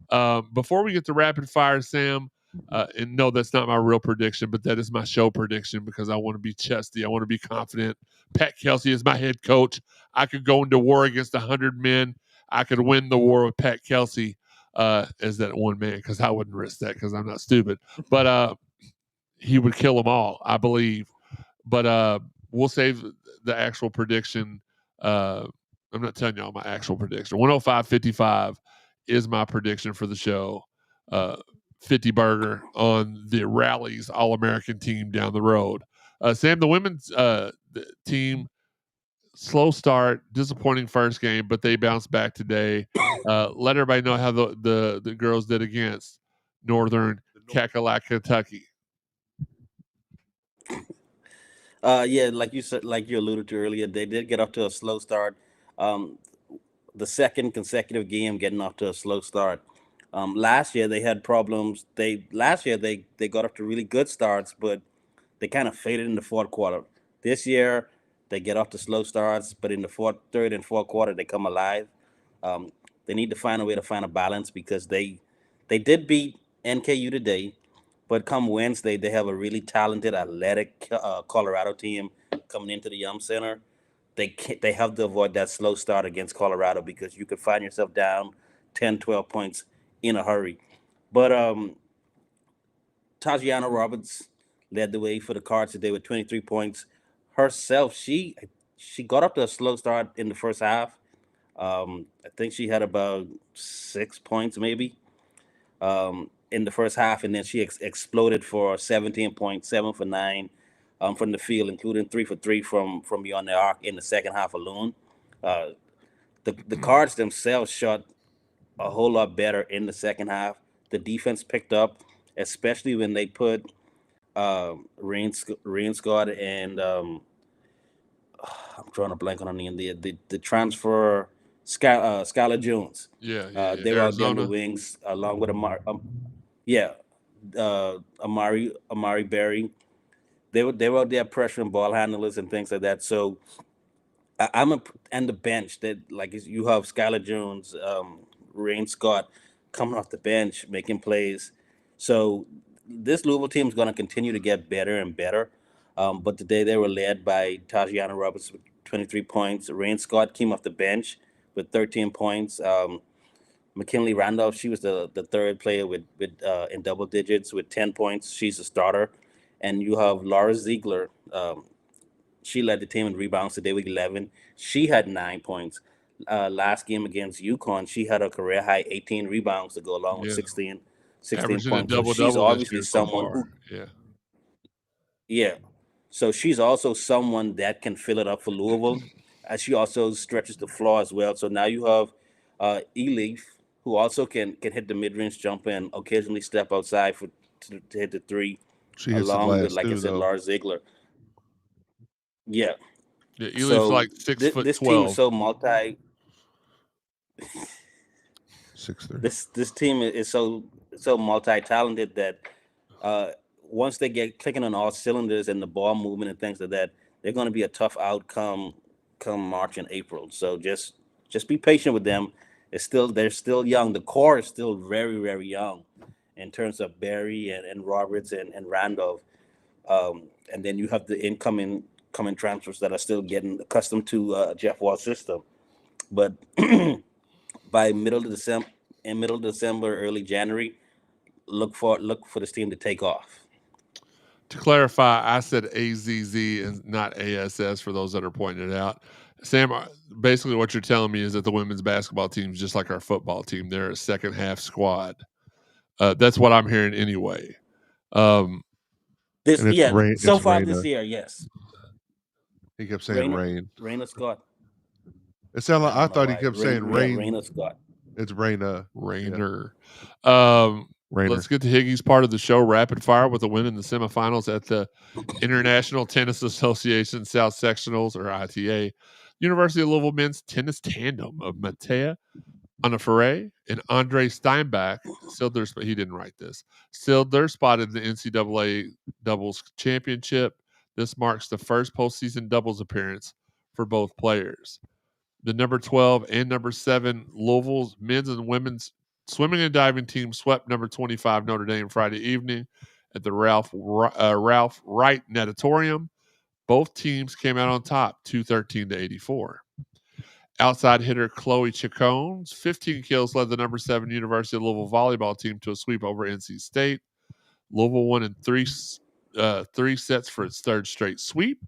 Before we get to rapid fire, Sam, and no, that's not my real prediction, but that is my show prediction because I want to be chesty. I want to be confident. Pat Kelsey is my head coach. I could go into war against 100 men. I could win the war with Pat Kelsey as that one man because I wouldn't risk that because I'm not stupid. But he would kill them all, I believe. But we'll save the actual prediction. I'm not telling y'all my actual prediction. 105-55 is my prediction for the show. 50 burger on the Rally's All-American team down the road. Sam, the women's team, slow start, disappointing first game, but they bounced back today. Let everybody know how the girls did against Northern Cackalack, Kentucky. Yeah, like you said, like you alluded to earlier, they did get off to a slow start. The second consecutive game getting off to a slow start. Last year they had problems. They got off to really good starts, but they kind of faded in the fourth quarter. This year they get off to slow starts, but in the third and fourth quarter they come alive. Um, they need to find a way to find a balance because they did beat NKU today, but come Wednesday they have a really talented, athletic Colorado team coming into the Yum Center. They have to avoid that slow start against Colorado because you could find yourself down 10, 12 points in a hurry. But Tajiana Roberts led the way for the Cards today with 23 points. Herself, she got up to a slow start in the first half. I think she had about 6 points maybe in the first half, and then she exploded for 17 points, 7 for 9 from the field, including 3 for 3 from beyond the arc in the second half alone. Uh, the Cards themselves shot a whole lot better in the second half. The defense picked up, especially when they put Rain Scott and I'm drawing a blank on her name. The transfer Skylar Jones. They were out there on the wings along with Amari Berry. They were out there pressuring ball handlers and things like that. So and the bench that like you have Skylar Jones, Rain Scott coming off the bench making plays. So this Louisville team is going to continue to get better and better. But today they were led by Tajiana Roberts with 23 points. Rain Scott came off the bench with 13 points. McKinley Randolph, she was the third player with in double digits with 10 points. She's a starter. And you have Laura Ziegler. She led the team in rebounds today with 11. She had 9 points. Last game against UConn, she had a career high 18 rebounds to go along with 16 Averaging points. a So she's double-double this obviously year so someone far. who, yeah. So she's also someone that can fill it up for Louisville. She also stretches the floor as well. So now you have Elif, who also can hit the mid-range jumper and occasionally step outside to hit the three, She hits the along with, glass like I too, said, though. Lars Ziegler. Yeah. Elif's So like 6'12". this team is so multi. 6'3". This team is so multi-talented that once they get clicking on all cylinders and the ball movement and things like that, they're going to be a tough outcome come March and April. So just be patient with them. They're still young. The core is still very, very young in terms of Barry and Roberts and Randolph. And then you have the incoming transfers that are still getting accustomed to Jeff Wall's system. But by middle of December, early January, look for this team to take off. To clarify, I said AZZ and not ASS for those that are pointing it out. Sam, basically what you're telling me is that the women's basketball team is just like our football team. They're a second half squad. That's what I'm hearing anyway. So far Raina. this year, yes. He kept saying Raina Scott. It sounded like I thought he kept saying Rain. Raina Scott. It's Raina. Rainer. Rainer. Let's get to Higgy's part of the show, rapid fire, with a win in the semifinals at the International Tennis Association South Sectionals, or ITA. University of Louisville men's tennis tandem of Matea Anafare and Andre Steinbach sealed their spot. He didn't write this. Sealed their spot in the NCAA doubles championship. This marks the first postseason doubles appearance for both players. The number 12 and number 7 Louisville's men's and women's swimming and diving team swept number 25 Notre Dame Friday evening at the Ralph Wright Natatorium. Both teams came out on top, 213-84. Outside hitter Chloe Chacon's 15 kills led the number 7 University of Louisville volleyball team to a sweep over NC State. Louisville won in three sets for its third straight sweep.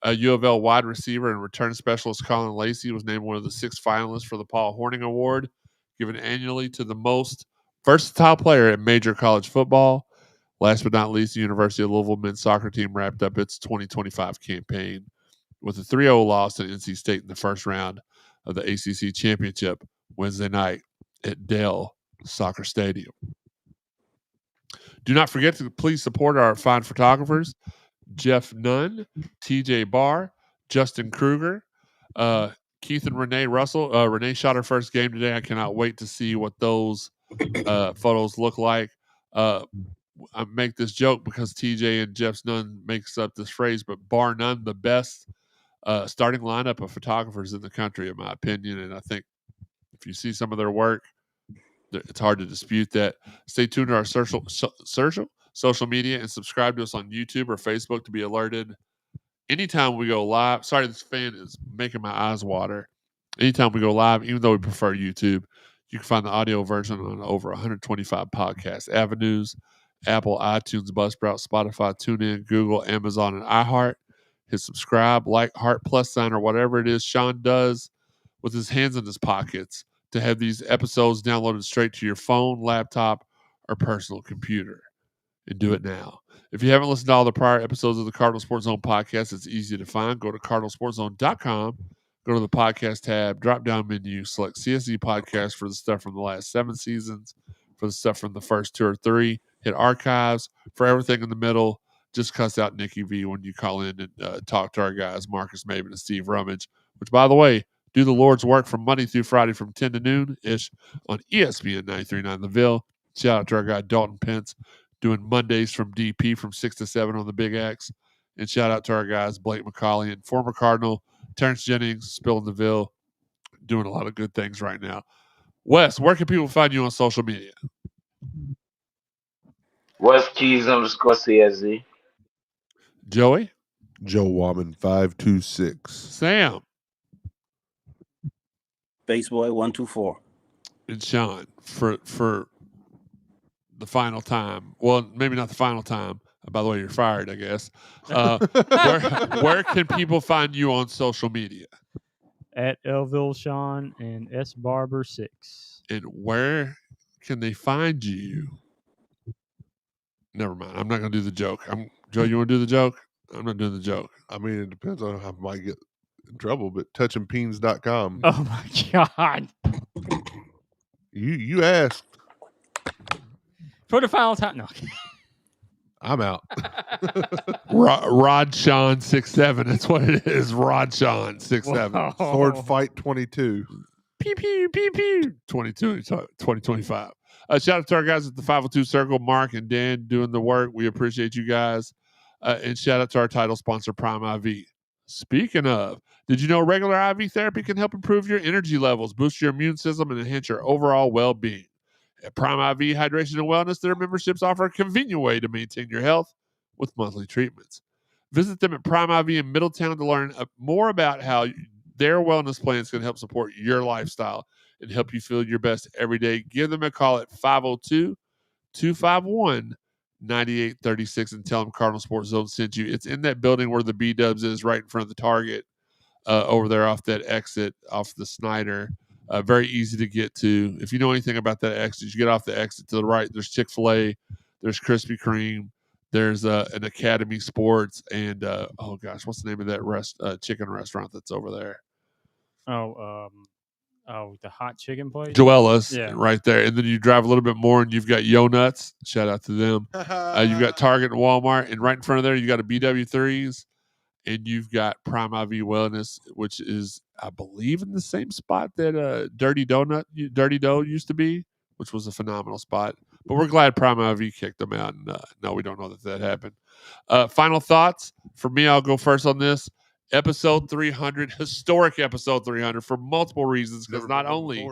U of L wide receiver and return specialist Colin Lacey was named one of the 6 finalists for the Paul Horning Award, given annually to the most Versatile player at major college football. Last but not least, the University of Louisville men's soccer team wrapped up its 2025 campaign with a 3-0 loss to NC State in the first round of the ACC Championship Wednesday night at Dell Soccer Stadium. Do not forget to please support our fine photographers, Jeff Nunn, TJ Barr, Justin Kruger, Keith and Renee Russell. Renee shot her first game today. I cannot wait to see what those photos look like. I make this joke because TJ and Jeff Nunn makes up this phrase, but bar none, the best starting lineup of photographers in the country, in my opinion. And I think if you see some of their work, it's hard to dispute that. Stay tuned to our social media and subscribe to us on YouTube or Facebook to be alerted anytime we go live. Sorry, this fan is making my eyes water. Anytime we go live, even though we prefer YouTube, you can find the audio version on over 125 podcast avenues: Apple, iTunes, Buzzsprout, Spotify, TuneIn, Google, Amazon, and iHeart. Hit subscribe, like, heart, plus sign, or whatever it is Sean does with his hands in his pockets to have these episodes downloaded straight to your phone, laptop, or personal computer. And do it now. If you haven't listened to all the prior episodes of the Cardinal Sports Zone podcast, it's easy to find. Go to cardinalsportszone.com, go to the podcast tab, drop down menu, select CSZ podcast for the stuff from the last 7 seasons, for the stuff from the first 2 or 3. Hit archives for everything in the middle. Just cuss out Nikki V when you call in and talk to our guys, Marcus Maben and Steve Rummage, which, by the way, do the Lord's work from Monday through Friday from 10 to noon-ish on ESPN 93.9 The Ville. Shout out to our guy Dalton Pence doing Mondays from DP from 6 to 7 on the Big X. And shout out to our guys Blake McCauley and former Cardinal Terrence Jennings, spilling the Ville, doing a lot of good things right now. Wes, where can people find you on social media? West Keys _CSZ. Joey? Joe Wallman 526. Sam? Baseboy 124. And Sean, for the final time. Well, maybe not the final time. By the way, you're fired, I guess. Where can people find you on social media? At Elville Sean and S Barber 6. And where can they find you? Never mind. I'm not going to do the joke. Joe, you want to do the joke? I'm not doing the joke. I mean, it depends on how I might get in trouble, but touchingpeens.com. Oh my God. You asked. For the final time. No. I'm out. Rod Sean 6'7". That's what it is. Rod Sean 6'7". Sword Fight 22. Pew, pew, pew, pew. 2025. Shout out to our guys at the 502 Circle, Mark and Dan doing the work. We appreciate you guys. And shout out to our title sponsor, Prime IV. Speaking of, did you know regular IV therapy can help improve your energy levels, boost your immune system, and enhance your overall well-being? At Prime IV Hydration and Wellness, their memberships offer a convenient way to maintain your health with monthly treatments. Visit them at Prime IV in Middletown to learn more about how their wellness plans can help support your lifestyle and help you feel your best every day. Give them a call at 502-251-9836 and tell them Cardinal Sports Zone sent you. It's in that building where the B-Dubs is, right in front of the Target, over there off that exit, off the Snyder. Very easy to get to. If you know anything about that exit, you get off the exit to the right. There's Chick-fil-A. There's Krispy Kreme. There's an Academy Sports. And, oh, gosh, what's the name of that chicken restaurant that's over there? The hot chicken place? Joella's, Yeah. right there. And then you drive a little bit more, and you've got Yo Nuts. Shout out to them. You've got Target and Walmart. And right in front of there, you got a BW3s. And you've got Prime IV Wellness, which is, I believe, in the same spot that Dirty Dough used to be, which was a phenomenal spot. But we're glad Prime IV kicked them out. And no, we don't know that happened. Final thoughts. For me, I'll go first on this. Episode 300, historic episode 300 for multiple reasons. Because not only...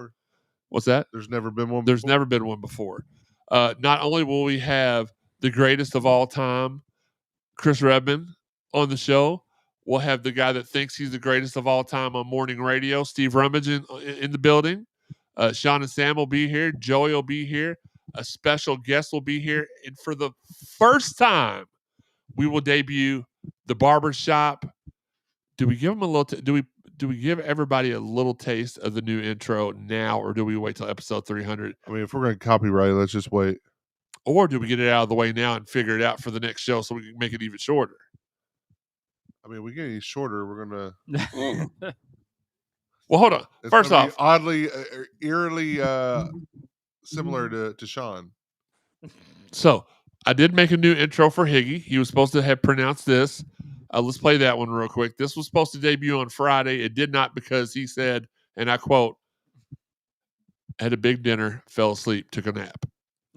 What's that? There's never been one before. There's never been one before. Not only will we have the greatest of all time, Chris Redman, on the show, we'll have the guy that thinks he's the greatest of all time on morning radio, Steve Rummage, in the building. Sean and Sam will be here. Joey will be here. A special guest will be here. And for the first time, we will debut the barbershop. Do we give him a little? do we give everybody a little taste of the new intro now, or do we wait till episode 300? I mean, if we're going to copyright, let's just wait. Or do we get it out of the way now and figure it out for the next show so we can make it even shorter? I mean, we get any shorter, we're going to. Well, hold on. First off, oddly, eerily similar to Sean. So I did make a new intro for Higgy. He was supposed to have pronounced this. Let's play that one real quick. This was supposed to debut on Friday. It did not because he said, and I quote, had a big dinner, fell asleep, took a nap.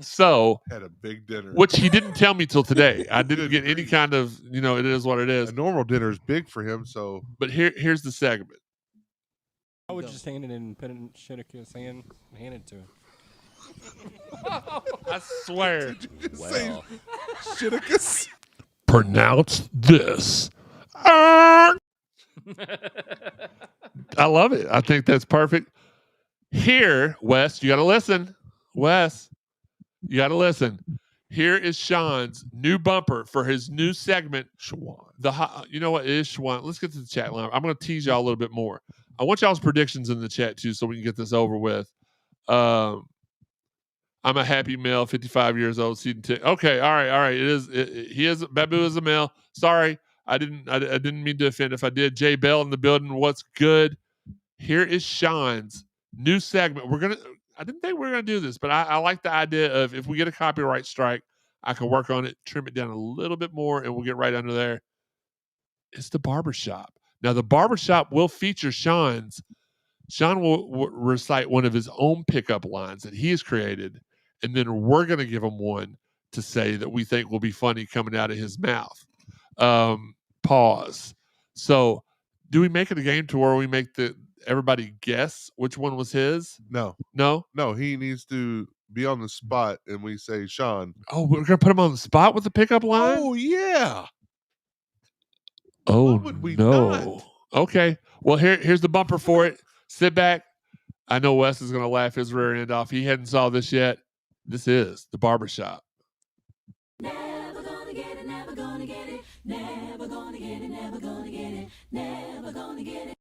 So had a big dinner, which he didn't tell me till today. I didn't get any kind of, it is what it is. A normal dinner is big for him. So, but here's the segment. I would just hand it in, put it in Shittica's hand, and hand it to him. I swear. Well, Shittica's. Pronounce this. I love it. I think that's perfect. Here, Wes, you got to listen. Wes, you got to listen. Here is Sean's new bumper for his new segment. Schwan. You know what? It is Schwan. Let's get to the chat line. I'm going to tease y'all a little bit more. I want y'all's predictions in the chat too, so we can get this over with. I'm a happy male, 55 years old. Okay, all right. He is Babu is a male. Sorry, I didn't mean to offend. If I did, Jay Bell in the building. What's good? Here is Sean's new segment. I didn't think we were gonna do this, but I like the idea of if we get a copyright strike, I can work on it, trim it down a little bit more, and we'll get right under there. It's the barbershop. Now the barbershop will feature Sean's. Sean will recite one of his own pickup lines that he has created, and then we're going to give him one to say that we think will be funny coming out of his mouth. Pause. So, do we make it a game to where we make everybody guess which one was his? No. He needs to be on the spot, and we say Sean. Oh, we're going to put him on the spot with the pickup line? Oh, yeah. Oh, why would we no. Not? Okay. Well, here's the bumper for it. Sit back. I know Wes is going to laugh his rear end off. He hadn't saw this yet. This is the barbershop. Never gonna get it, never gonna get it, never gonna get it, never gonna get it, never gonna get it.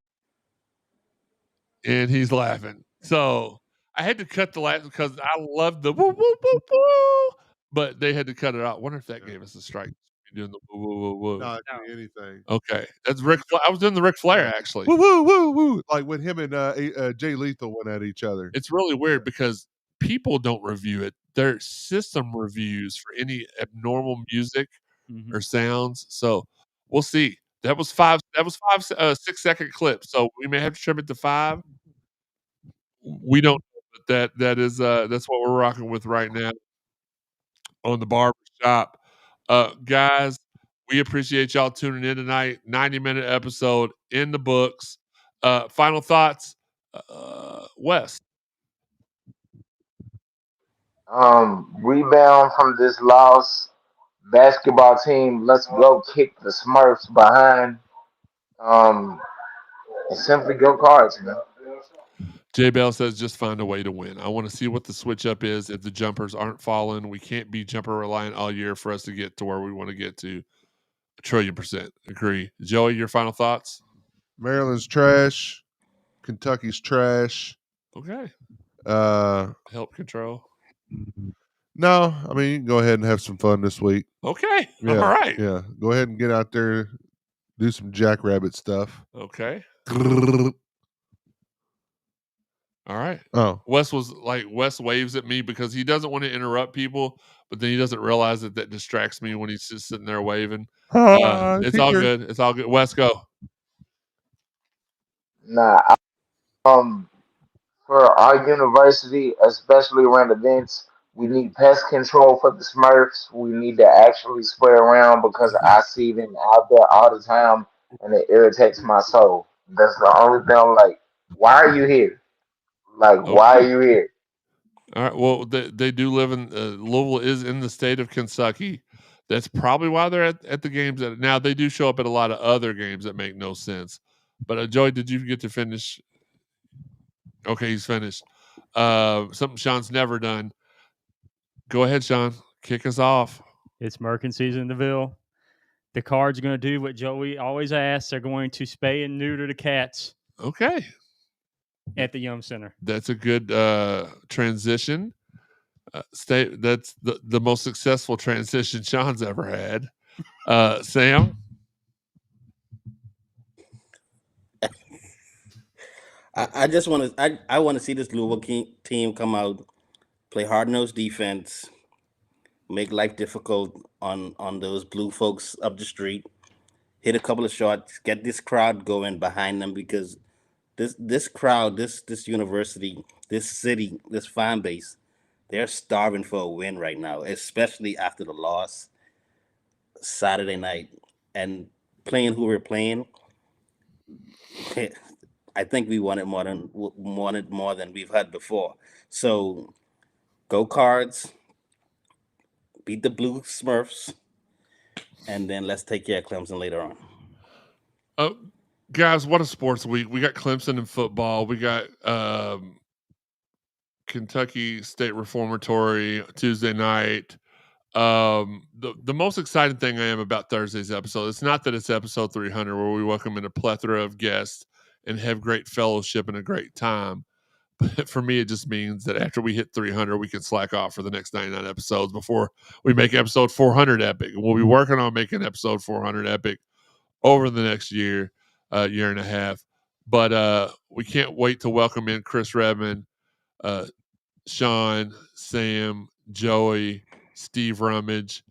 And he's laughing. So I had to cut the laugh because I loved the woo, woo, woo, woo. But they had to cut it out. I wonder if that gave us a strike. Doing the woo, woo, woo, woo. Not anything. Okay. That's Rick. I was doing the Ric Flair, actually. Woo, woo, woo, woo. Like when him and Jay Lethal went at each other. It's really weird because people don't review it. They're system reviews for any abnormal music or sounds. So we'll see. That was 5 6-second clips. So we may have to trim it to 5. We don't know, but that's what we're rocking with right now on the barbershop. Guys, we appreciate y'all tuning in tonight. 90-minute episode in the books. Final thoughts, Wes. Rebound from this loss. Basketball team, let's go kick the Smurfs behind. And simply go Cards, man. Jay Bell says just find a way to win. I want to see what the switch up is if the jumpers aren't falling. We can't be jumper reliant all year for us to get to where we want to get to. 1,000,000,000% agree. Joey, your final thoughts? Maryland's trash. Kentucky's trash. Okay. Help control. No, I mean you can go ahead and have some fun this week. Okay. Yeah, all right. Yeah. Go ahead and get out there, do some jackrabbit stuff. Okay. All right. Oh. Wes waves at me because he doesn't want to interrupt people, but then he doesn't realize that distracts me when he's just sitting there waving. It's all good. It's all good. Wes, go. Nah, for our university, especially around events, we need pest control for the Smurfs. We need to actually spray around because I see them out there all the time and it irritates my soul. That's the only thing I'm like, why are you here? Like, why are you here? All right. Well, they do live in Louisville is in the state of Kentucky. That's probably why they're at the games. Now, they do show up at a lot of other games that make no sense. But, Joey, did you get to finish? Okay, he's finished. Something Sean's never done. Go ahead, Sean. Kick us off. It's Merkin season in the Ville. The Cards are going to do what Joey always asks. They're going to spay and neuter the cats. Okay. at the Yum Center. That's a good transition. That's the most successful transition Sean's ever had. Sam? I just want to. I want to see this Louisville team come out, play hard nosed defense, make life difficult on those blue folks up the street, hit a couple of shots, get this crowd going behind them because this crowd, this university, this city, this fan base, they're starving for a win right now, especially after the loss Saturday night and playing who we're playing. I think we wanted more than we've had before. So go Cards, beat the Blue Smurfs, and then let's take care of Clemson later on. Guys, what a sports week. We got Clemson in football. We got Kentucky State Reformatory Tuesday night. The most exciting thing I am about Thursday's episode, it's not that it's episode 300 where we welcome in a plethora of guests and have great fellowship and a great time. But for me, it just means that after we hit 300, we can slack off for the next 99 episodes before we make episode 400 epic. We'll be working on making episode 400 epic over the next year and a half. But we can't wait to welcome in Chris Redmond, Sean, Sam, Joey, Steve Rummage,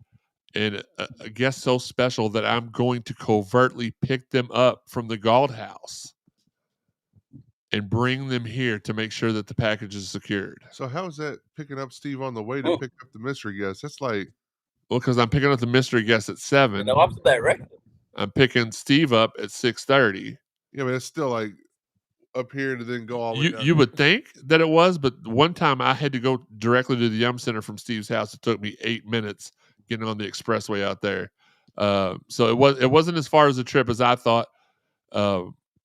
and a guest so special that I'm going to covertly pick them up from the Galt House and bring them here to make sure that the package is secured. So how is that picking up Steve on the way to pick up the mystery guest? That's like... Well, because I'm picking up the mystery guest at 7. No, I'm directing. I'm picking Steve up at 6:30. Yeah, but it's still like up here to then go all the way down. You would think that it was, but one time I had to go directly to the Yum Center from Steve's house. It took me 8 minutes getting on the expressway out there. So it wasn't as far as a trip as I thought.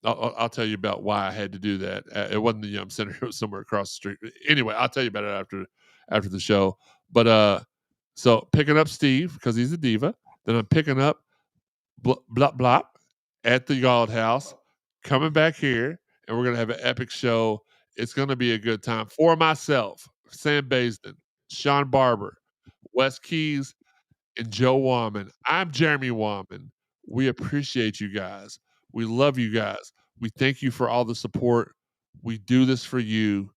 I'll tell you about why I had to do that. It wasn't the Yum Center; it was somewhere across the street. Anyway, I'll tell you about it after the show. But so picking up Steve because he's a diva. Then I'm picking up Blop Blop at the Galt House, coming back here, and we're gonna have an epic show. It's gonna be a good time for myself, Sam Baisden, Sean Barber, Wes Keys, and Joe Wallman. I'm Jeremy Wallman. We appreciate you guys. We love you guys. We thank you for all the support. We do this for you.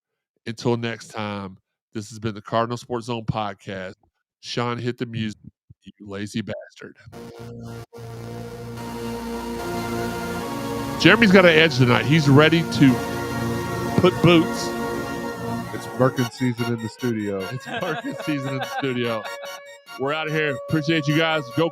Until next time, this has been the Cardinal Sports Zone podcast. Sean, hit the music, you lazy bastard. Jeremy's got an edge tonight. He's ready to put boots. It's Birkin season in the studio. It's Birkin season in the studio. We're out of here. Appreciate you guys. Go